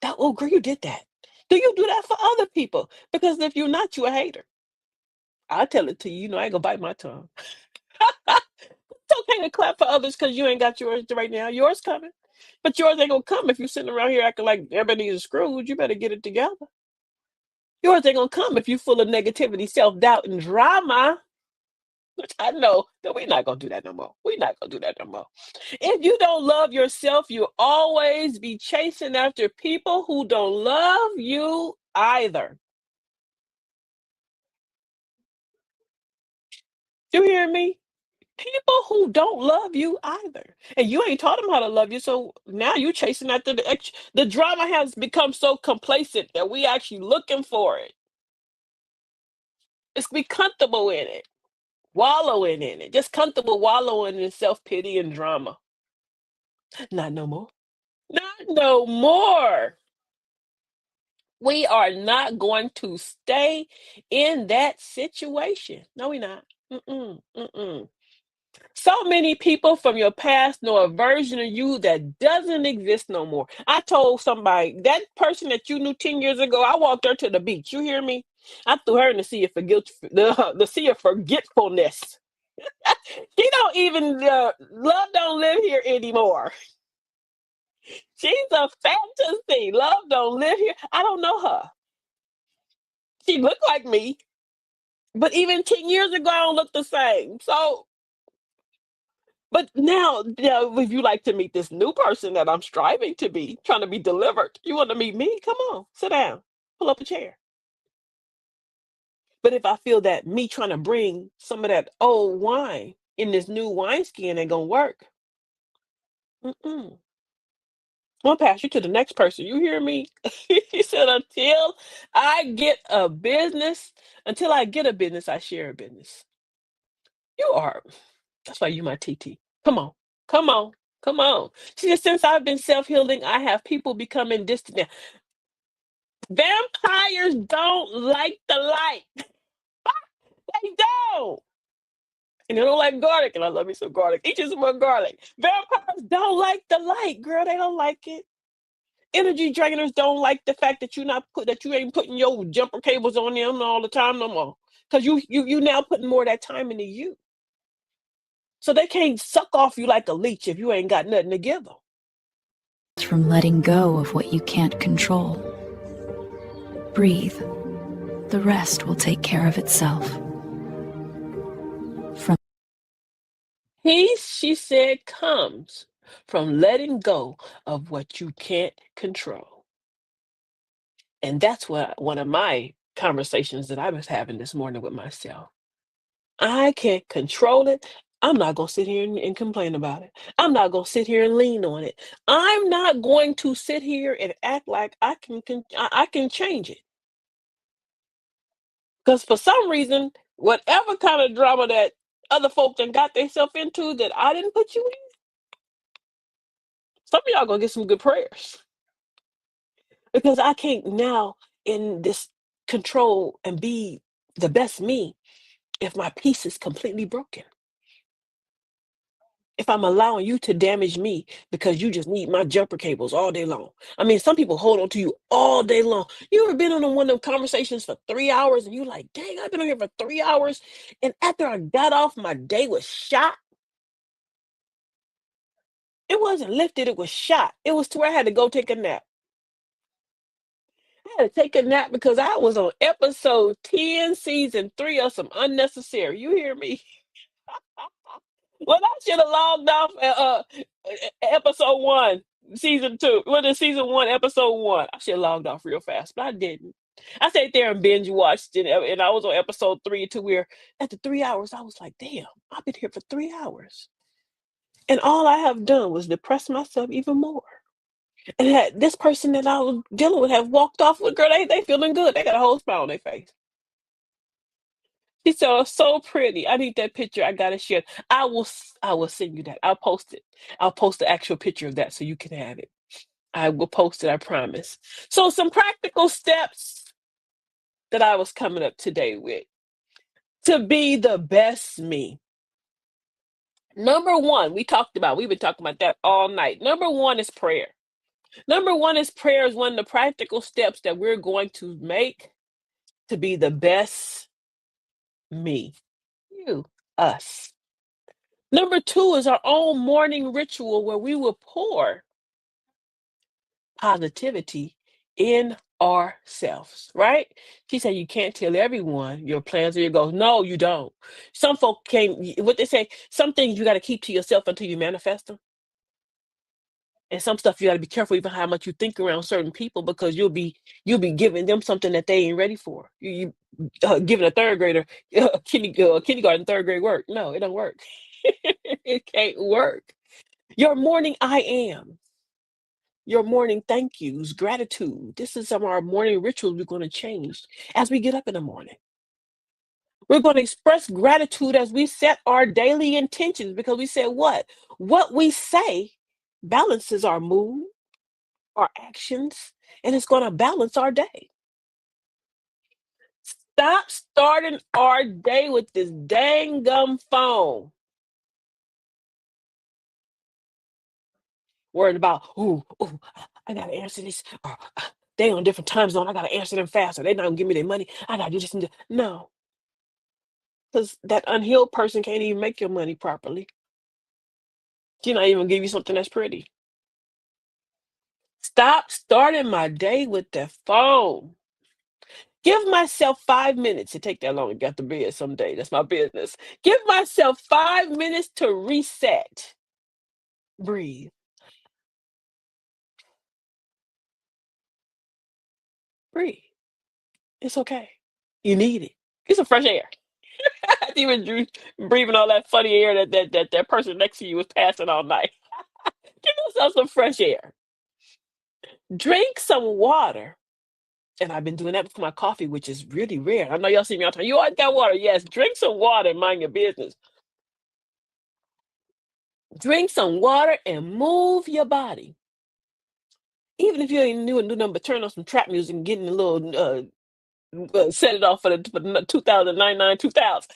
S2: Oh, girl, you did that. Do you do that for other people? Because if you're not, you a hater. I'll tell it to you. You know, I ain't gonna bite my tongue. It's okay to clap for others because you ain't got yours right now. Yours coming. But yours ain't gonna come if you're sitting around here acting like Ebenezer Scrooge. You better get it together. Yours ain't gonna come if you're full of negativity, self-doubt, and drama. Which I know that we're not gonna do that no more. We're not gonna do that no more. If you don't love yourself, you'll always be chasing after people who don't love you either. You hear me? People who don't love you either. And you ain't taught them how to love you. So now you're chasing after the drama has become so complacent that we actually looking for it. It's be comfortable in it, wallowing in it, just comfortable wallowing in self-pity and drama. Not no more. Not no more. We are not going to stay in that situation. No, we're not. Mm-mm, mm-mm. So many people from your past know a version of you that doesn't exist no more. I told somebody that person that you knew 10 years ago, I walked her to the beach. You hear me? I threw her in the sea of the sea of forgetfulness. She don't even love don't live here anymore. She's a fantasy. Love don't live here. I don't know her. She looked like me, but even 10 years ago, I don't look the same. So, but now, if you like to meet this new person that I'm striving to be, trying to be delivered, you want to meet me? Come on, sit down, pull up a chair. But if I feel that me trying to bring some of that old wine in this new wineskin ain't gonna work, mm-mm. I'm gonna pass you to the next person. You hear me? He said, I get a business, until I get a business, I share a business. You are. That's why you my TT. Come on. Come on. Come on. She said, since I've been self-healing, I have people becoming distant. Now, vampires don't like the light. They don't. And they don't like garlic. And I love me some garlic. Eat you some more garlic. Vampires don't like the light, girl. They don't like it. Energy drainers don't like the fact that that you ain't putting your jumper cables on them all the time no more. Because you now putting more of that time into you. So they can't suck off you like a leech if you ain't got nothing to give them.
S6: From letting go of what you can't control. Breathe. The rest will take care of itself. From
S2: Peace, she said, comes from letting go of what you can't control. And that's what one of my conversations that I was having this morning with myself. I can't control it. I'm not going to sit here and complain about it. I'm not going to sit here and lean on it. I'm not going to sit here and act like I can change it. Because for some reason, whatever kind of drama that other folk done got themselves into that I didn't put you in, some of y'all gonna get some good prayers. Because I can't now in this control and be the best me if my peace is completely broken. if I'm allowing you to damage me because you just need my jumper cables all day long. I mean, some people hold on to you all day long. You ever been on one of them conversations for 3 hours and you like, dang, I've been on here for 3 hours. And after I got off, my day was shot. It wasn't lifted, it was shot. It was to where I had to go take a nap. I had to take a nap because I was on episode 10, season 3 of some unnecessary. You hear me? Well, I should have logged off episode 1, season 2. What is season 1, episode 1? I should have logged off real fast, but I didn't. I sat there and binge watched it, and I was on episode 3 to where after 3 hours, I was like, damn, I've been here for 3 hours. And all I have done was depress myself even more. And had this person that I was dealing with have walked off with, girl, they feeling good. They got a whole smile on their face. She said, so pretty. I need that picture. I gotta share. I will send you that. I'll post it. I'll post the actual picture of that so you can have it. I will post it, I promise. So some practical steps that I was coming up today with to be the best me. Number one, we've been talking about that all night. Number one is prayer. Number one is prayer is one of the practical steps that we're going to make to be the best me. You, us. Number two is our own morning ritual where we will pour positivity in ourselves, right? She said you can't tell everyone your plans or your goals. No, you don't. Some folk can't, what they say, some things you got to keep to yourself until you manifest them. And some stuff you got to be careful even how much you think around certain people because you'll be giving them something that they ain't ready for. You giving a third grader kindergarten third grade work. No, it don't work. It can't work. Your morning I am, your morning thank yous, gratitude. This is some of our morning rituals we're going to change as we get up in the morning. We're going to express gratitude as we set our daily intentions because we said what? What we say balances our mood, our actions, and it's going to balance our day. Stop starting our day with this dang gum phone. Worried about, I gotta answer this. They on different time zone. I gotta answer them faster. They not gonna give me their money. I gotta do this and that. No, because that unhealed person can't even make your money properly. She's not even gonna give you something that's pretty. Stop starting my day with the phone. Give myself 5 minutes. It take that long to get to bed someday. That's my business. Give myself 5 minutes to reset. Breathe. Breathe. It's okay. You need it. Get some fresh air. Even breathing all that funny air that person next to you was passing all night. Give yourself some fresh air. Drink some water. And I've been doing that with my coffee, which is really rare. I know y'all see me all the time. You always got water. Yes, drink some water and mind your business. Drink some water and move your body. Even if you ain't do nothing but turn on some trap music and get in a little set it off for the 2099, 2000.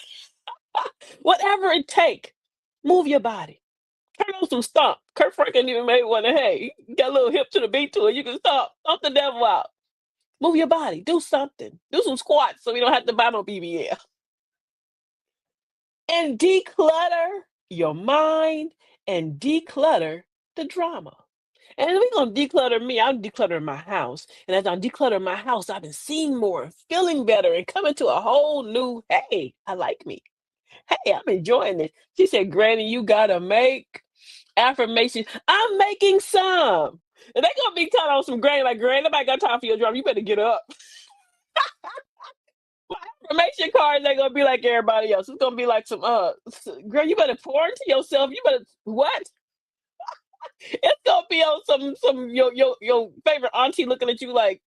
S2: Whatever it take, move your body. Turn on some stomp. Kurt Franklin even made one. Hey, you got a little hip to the beat to it. You can stomp the devil out. Move your body. Do something. Do some squats so we don't have to buy no BBL. And declutter your mind and declutter the drama. And we're going to declutter me. I'm decluttering my house. And as I'm decluttering my house, I've been seeing more, feeling better, and coming to a whole new, hey, I like me. Hey, I'm enjoying this. She said, Granny, you got to make affirmations. I'm making some. And they going to be telling on some Granny, like, Granny, nobody got time for your drama. You better get up. My affirmation cards ain't going to be like everybody else. It's going to be like some, girl, you better pour into yourself. You better, what? It's gonna be on some your favorite auntie looking at you like,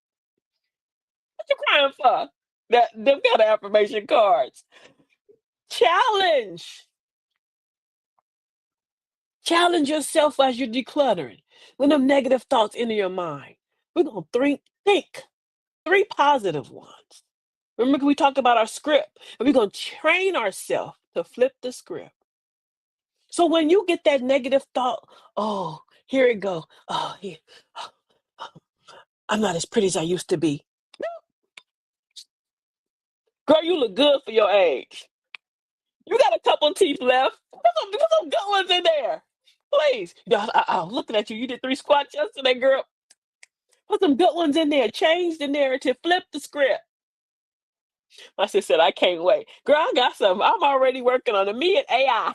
S2: what you crying for? That them kind of affirmation cards. Challenge. Challenge yourself as you're decluttering. When them negative thoughts enter your mind, we're gonna think 3 positive ones. Remember we talked about our script, and we're gonna train ourselves to flip the script. So when you get that negative thought, oh, here it go. Oh, here. I'm not as pretty as I used to be. Girl, you look good for your age. You got a couple teeth left. Put some good ones in there. Please. I was looking at you. You did 3 squats yesterday, girl. Put some good ones in there. Change the narrative. Flip the script. My sister said, I can't wait. Girl, I got something. I'm already working on it. Me and AI.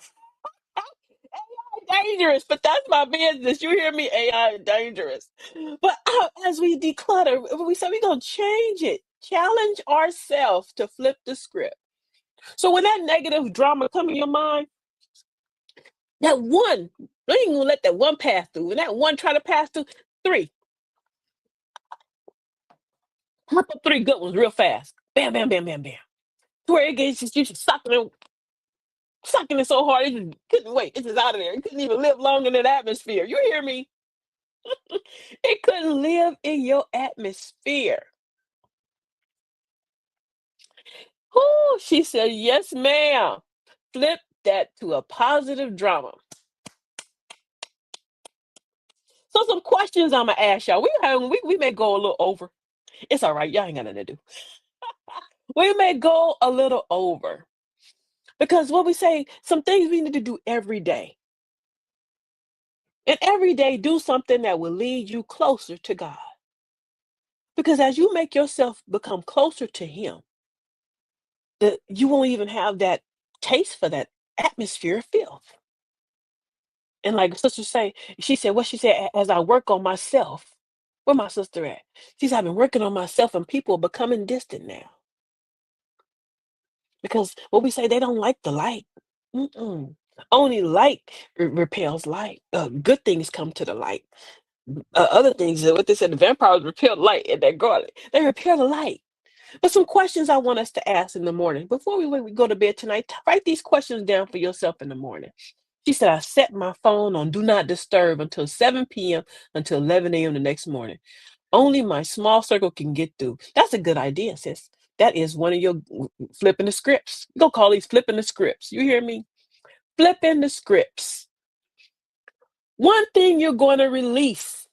S2: Dangerous, but that's my business. You hear me? AI is dangerous. But as we declutter, we say we're going to change it. Challenge ourselves to flip the script. So when that negative drama come in your mind, that one, you ain't gonna let that one pass through. And that one try to pass through, 3. Pop up 3 good ones real fast. Bam, bam, bam, bam, bam. To where it gets just you just sucking it so hard, it just couldn't wait. It's just out of there. It couldn't even live long in that atmosphere. You hear me? It couldn't live in your atmosphere. Oh, she said, yes, ma'am. Flip that to a positive drama. So some questions I'm gonna ask y'all. We may go a little over. It's all right. Y'all ain't got nothing to do. We may go a little over because what we say, some things we need to do every day. And every day, do something that will lead you closer to God. Because as you make yourself become closer to Him, that you won't even have that taste for that atmosphere of filth. And like sister say, she said, what she said, as I work on myself, where my sister at? She said, I've been working on myself and people are becoming distant now. Because what we say, they don't like the light. Mm-mm. Only light repels light. Good things come to the light. Other things, what they said, the vampires repel light in that garden. They repel the light. But some questions I want us to ask in the morning before we go to bed tonight. Write these questions down for yourself in the morning. She said, I set my phone on do not disturb until 7 p.m. until 11 a.m. the next morning. Only my small circle can get through. That's a good idea, sis. That is one of your flipping the scripts. We're going to call these flipping the scripts. You hear me? Flipping the scripts. One thing you're going to release.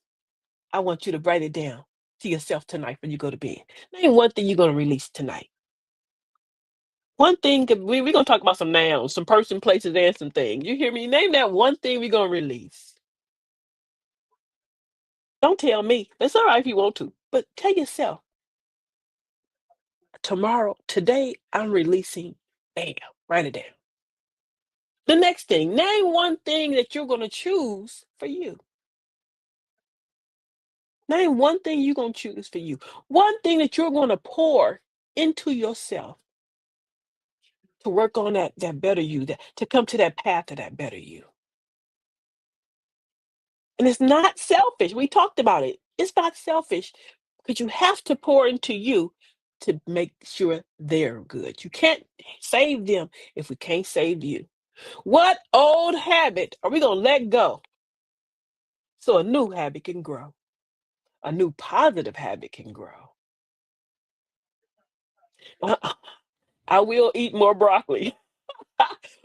S2: I want you to write it down to yourself tonight when you go to bed. Name one thing you're going to release tonight. One thing, we're going to talk about some nouns, some person, places, and some things. You hear me? Name that one thing we're going to release. Don't tell me. It's all right if you want to, but tell yourself. Today, I'm releasing. Bam. Write it down. The next thing, name one thing that you're going to choose for you. Name one thing you're going to choose for you. One thing that you're going to pour into yourself to work on that better you, to come to that path of that better you. And it's not selfish. We talked about it. It's not selfish because you have to pour into you to make sure they're good. You can't save them if we can't save you. What old habit are we going to let go so a new habit can grow? A new positive habit can grow. I will eat more broccoli.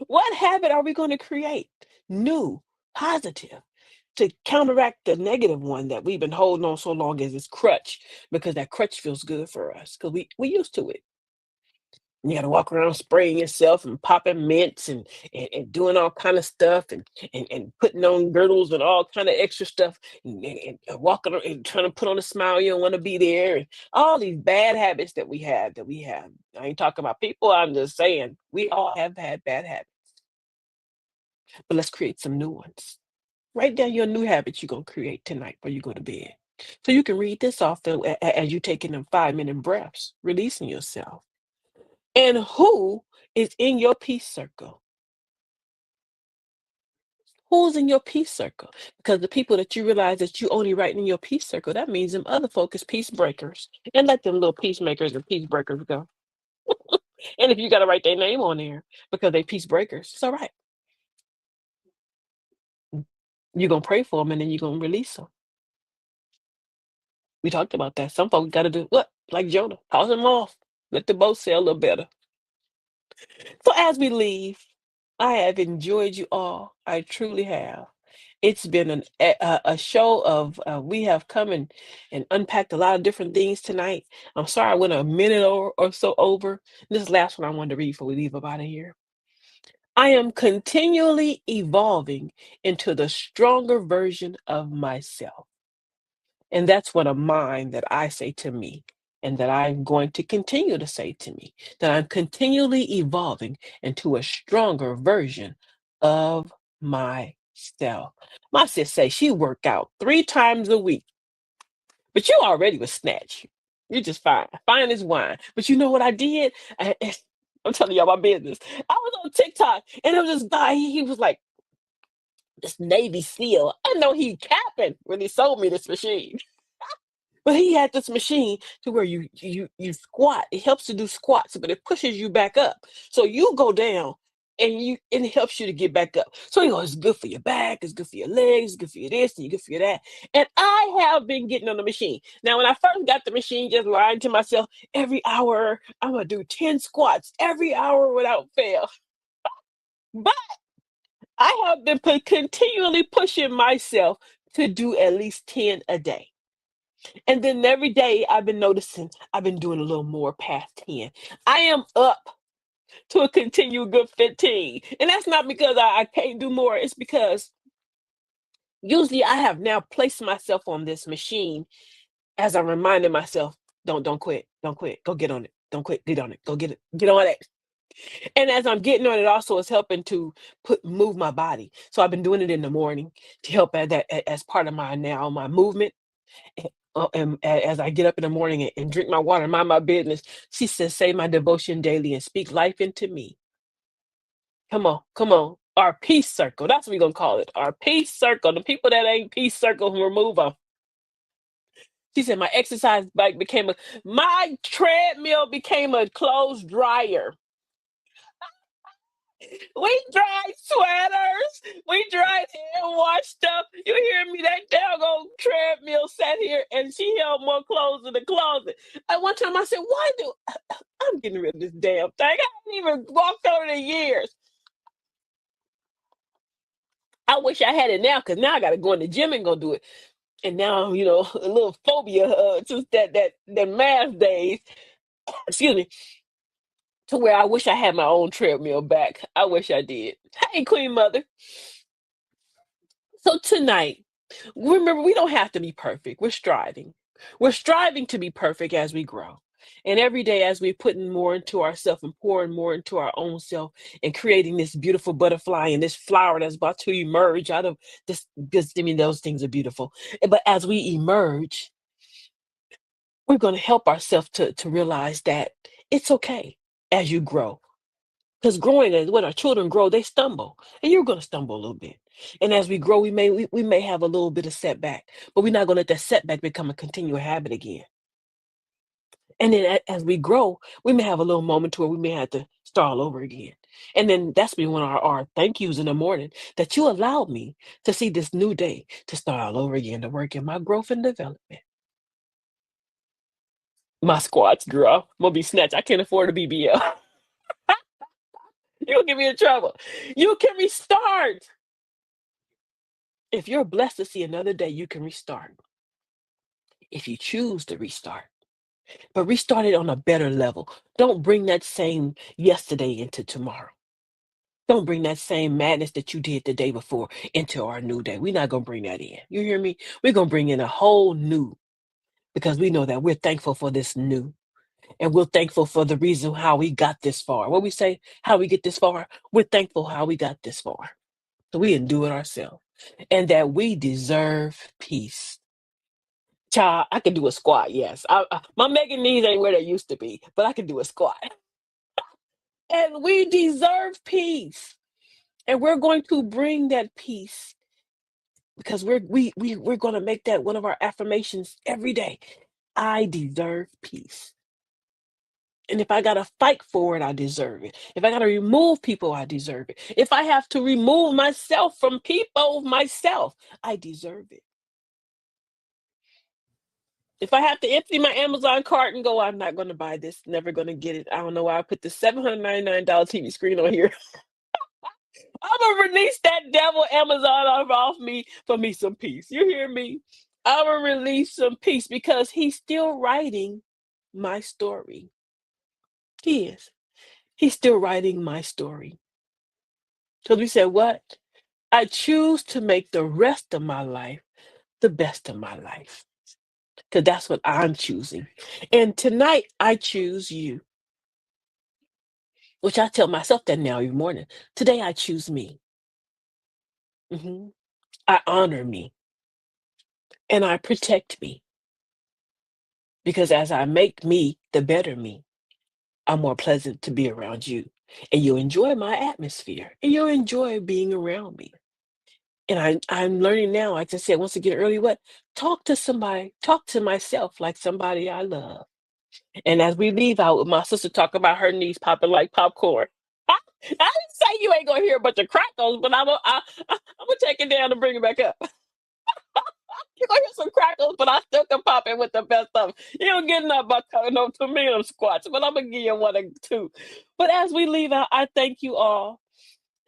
S2: What habit are we going to create? New, positive, to counteract the negative one that we've been holding on so long as this crutch, because that crutch feels good for us because we used to it. You got to walk around spraying yourself and popping mints and doing all kind of stuff and putting on girdles and all kind of extra stuff and walking and trying to put on a smile. You don't want to be there and all these bad habits that we have. I ain't talking about people. I'm just saying we all have had bad habits, but let's create some new ones. Write down your new habits you're going to create tonight before you go to bed. So you can read this off as you taking them 5-minute breaths, releasing yourself. And who is in your peace circle? Who's in your peace circle? Because the people that you realize that you only write in your peace circle, that means them other folk is peace breakers. And let them little peacemakers and peace breakers go. And if you got to write their name on there because they peace breakers, it's all right. You're going to pray for them and then you're going to release them. We talked about that. Some folks got to do what? Like Jonah, toss them off. Let the boat sail a little better. So as we leave, I have enjoyed you all. I truly have. It's been a show of we have come and unpacked a lot of different things tonight. I'm sorry I went a minute or so over. This last one I wanted to read before we leave up out of here. I am continually evolving into the stronger version of myself. And that's what a mind that I say to me, and that I'm going to continue to say to me, that I'm continually evolving into a stronger version of myself. My sis say she worked out 3 times a week, but you already was snatched. You're just fine. Fine as wine. But you know what I did? I'm telling y'all my business. I was on TikTok and there was this guy, he was like, this Navy SEAL. I know he capping when he sold me this machine. But he had this machine to where you squat. It helps to do squats, but it pushes you back up. So you go down and it helps you to get back up. So you know it's good for your back, it's good for your legs, it's good for your this, and it's good for your that. And I have been getting on the machine. Now, when I first got the machine, just lying to myself, every hour I'm gonna do 10 squats every hour without fail. But I have been continually pushing myself to do at least 10 a day. And then every day I've been noticing I've been doing a little more past 10. I am up to a continued good 15. And that's not because I can't do more. It's because usually I have now placed myself on this machine as I'm reminding myself, don't quit. Don't quit. Go get on it. Don't quit. Get on it. Go get on it. And as I'm getting on it, also is helping to move my body. So I've been doing it in the morning to help as part of my movement. And as I get up in the morning and drink my water and mind my business, she says, say my devotion daily and speak life into me. Come on, come on. Our peace circle. That's what we're going to call it. Our peace circle. The people that ain't peace circle, remove them. She said, my exercise bike my treadmill became a clothes dryer. We dried sweaters. We dried hand wash stuff. You hear me? That doggone treadmill sat here and she held more clothes in the closet. At one time I said, why do I'm getting rid of this damn thing? I haven't even walked over the years. I wish I had it now because now I got to go in the gym and go do it. And now, you know, a little phobia since that math days, excuse me, to where I wish I had my own treadmill back. I wish I did. Hey, Queen Mother. So tonight, remember, we don't have to be perfect. We're striving. We're striving to be perfect as we grow. And every day, as we're putting more into ourselves and pouring more into our own self and creating this beautiful butterfly and this flower that's about to emerge out of this, because I mean, those things are beautiful. But as we emerge, we're going to help ourselves to realize that it's okay as you grow. Because growing, when our children grow, they stumble, and you're going to stumble a little bit. And as we grow, we may have a little bit of setback, but we're not going to let that setback become a continual habit again. And then as we grow, we may have a little moment to where we may have to start all over again. And then that's been one of our thank yous in the morning, that you allowed me to see this new day, to start all over again, to work in my growth and development. My squats, girl, I'm gonna be snatched. I can't afford a BBL. You'll get me in trouble. You can restart. If you're blessed to see another day, you can restart. If you choose to restart, but restart it on a better level. Don't bring that same yesterday into tomorrow. Don't bring that same madness that you did the day before into our new day. We're not going to bring that in. You hear me? We're going to bring in a whole new, because we know that we're thankful for this new. And we're thankful for the reason how we got this far. What we say, how we get this far, we're thankful how we got this far. So we didn't do it ourselves. And that we deserve peace. Child, I can do a squat, yes. My Megan knees ain't where they used to be, but I can do a squat. And we deserve peace. And we're going to bring that peace, because we're going to make that one of our affirmations every day. I deserve peace. And if I got to fight for it, I deserve it. If I got to remove people, I deserve it. If I have to remove myself from people, myself, I deserve it. If I have to empty my Amazon cart and go, I'm not going to buy this, never going to get it. I don't know why I put the $799 TV screen on here. I'm gonna release that devil Amazon off me for me some peace. You hear me? I'm gonna release some peace because he's still writing my story. He is. He's still writing my story. Because we said, what? I choose to make the rest of my life the best of my life. Because that's what I'm choosing. And tonight, I choose you, which I tell myself that now every morning. Today, I choose me. Mhm. I honor me and I protect me. Because as I make me the better me, I'm more pleasant to be around you. And you enjoy my atmosphere and you enjoy being around me. And I'm learning now, like I said, once again earlier, what? Talk to somebody, talk to myself like somebody I love. And as we leave out with my sister talk about her knees popping like popcorn. I didn't say you ain't gonna hear a bunch of crackles, but I'm gonna take it down and bring it back up. You're gonna hear some crackles, but I still can pop in with the best of 'em. You don't get enough about no too many of them squats, but I'm gonna give you one or two. But as we leave out, I thank you all.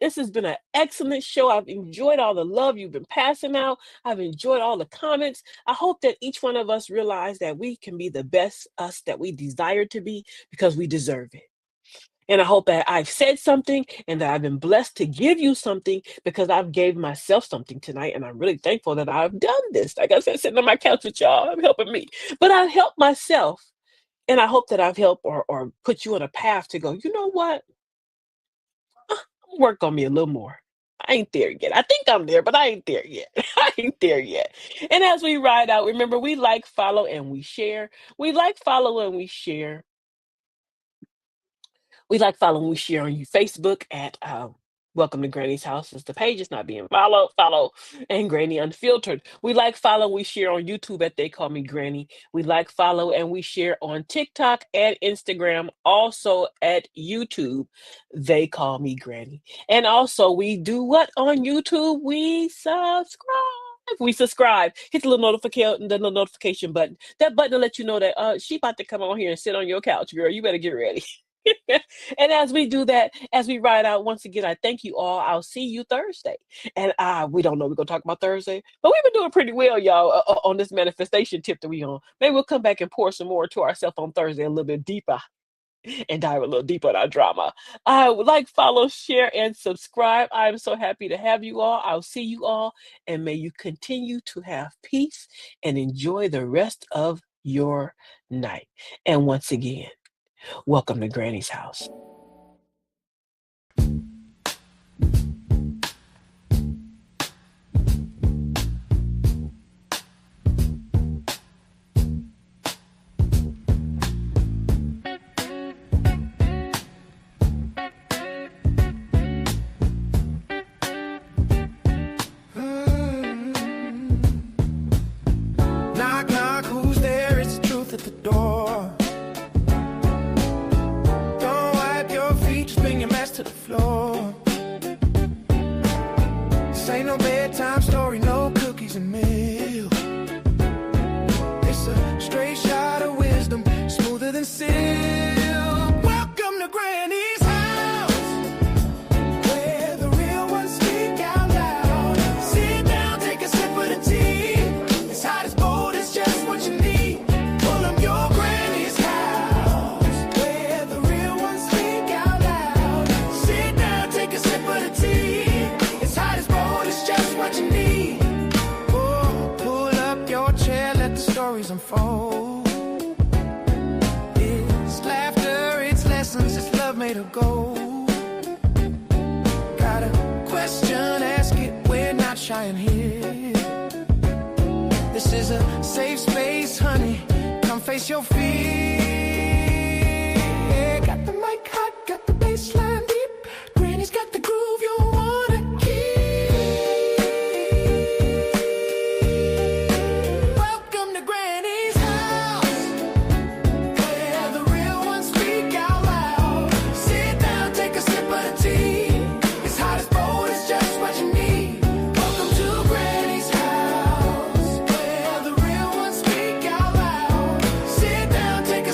S2: This has been an excellent show. I've enjoyed all the love you've been passing out. I've enjoyed all the comments. I hope that each one of us realize that we can be the best us that we desire to be because we deserve it. And I hope that I've said something and that I've been blessed to give you something because I've gave myself something tonight. And I'm really thankful that I've done this. Like I said, sitting on my couch with y'all, I'm helping me. But I've helped myself. And I hope that I've helped or put you on a path to go, you know what? Work on me a little more. I ain't there yet. I think I'm there, but I ain't there yet. I ain't there yet. And as we ride out, remember, we like, follow, and we share. We like, follow, and we share. We like, follow, and we share on you Facebook at Welcome to Granny's House. Is the page is not being followed. Follow and Granny Unfiltered. We like, follow, we share on YouTube at They Call Me Granny. We like, follow, and we share on TikTok and Instagram. Also at YouTube, They Call Me Granny. And also we do what on YouTube? We subscribe. We subscribe. Hit the little notification button. That button to let you know that she about to come on here and sit on your couch, girl. You better get ready. And as we do that, as we ride out, once again, I thank you all. I'll see you Thursday. And we don't know we're going to talk about Thursday, but we've been doing pretty well, y'all, on this manifestation tip that we on. Maybe we'll come back and pour some more to ourselves on Thursday a little bit deeper and dive a little deeper in our drama. I would like, follow, share, and subscribe. I'm so happy to have you all. I'll see you all, and may you continue to have peace and enjoy the rest of your night. And once again, welcome to Granny's house.
S1: Knock, knock, who's there? It's the truth at the door. Don't wipe your feet, just bring your mess to the floor. This ain't no bedtime story, no cookies and milk. It's a straight shot of wisdom, smoother than silk. Welcome to Granny's house, where the real ones speak out loud. Sit down, take a sip of the tea. It's hot as bold, it's just what you need. Pull up your granny's house, where the real ones speak out loud. Sit down, take a sip of the tea. It's hot as bold, it's just what you need. Oh, pull up your chair, let the stories unfold. It's laughter, it's lessons, it's love made of gold. Got a question, ask it, we're not shy in here. This is a safe space, honey. Come face your fear. Got the mic hot, got the bass line deep. Granny's got the groove you wanna keep. Welcome to Granny's house, where the real ones speak out loud. Sit down, take a sip of the tea. It's hot as bold, it's just what you need. Welcome to Granny's house, where the real ones speak out loud. Sit down, take a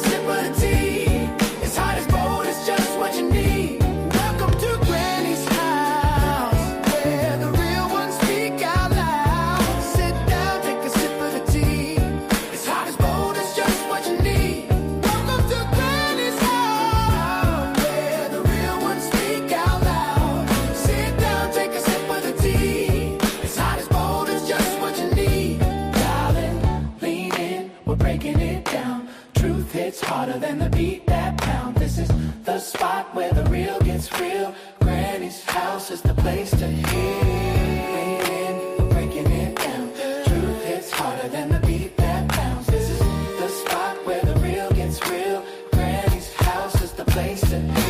S1: beat that pound. This is the spot where the real gets real. Granny's house is the place to heal. We're breaking it down. Truth hits harder than the beat that pounds. This is the spot where the real gets real. Granny's house is the place to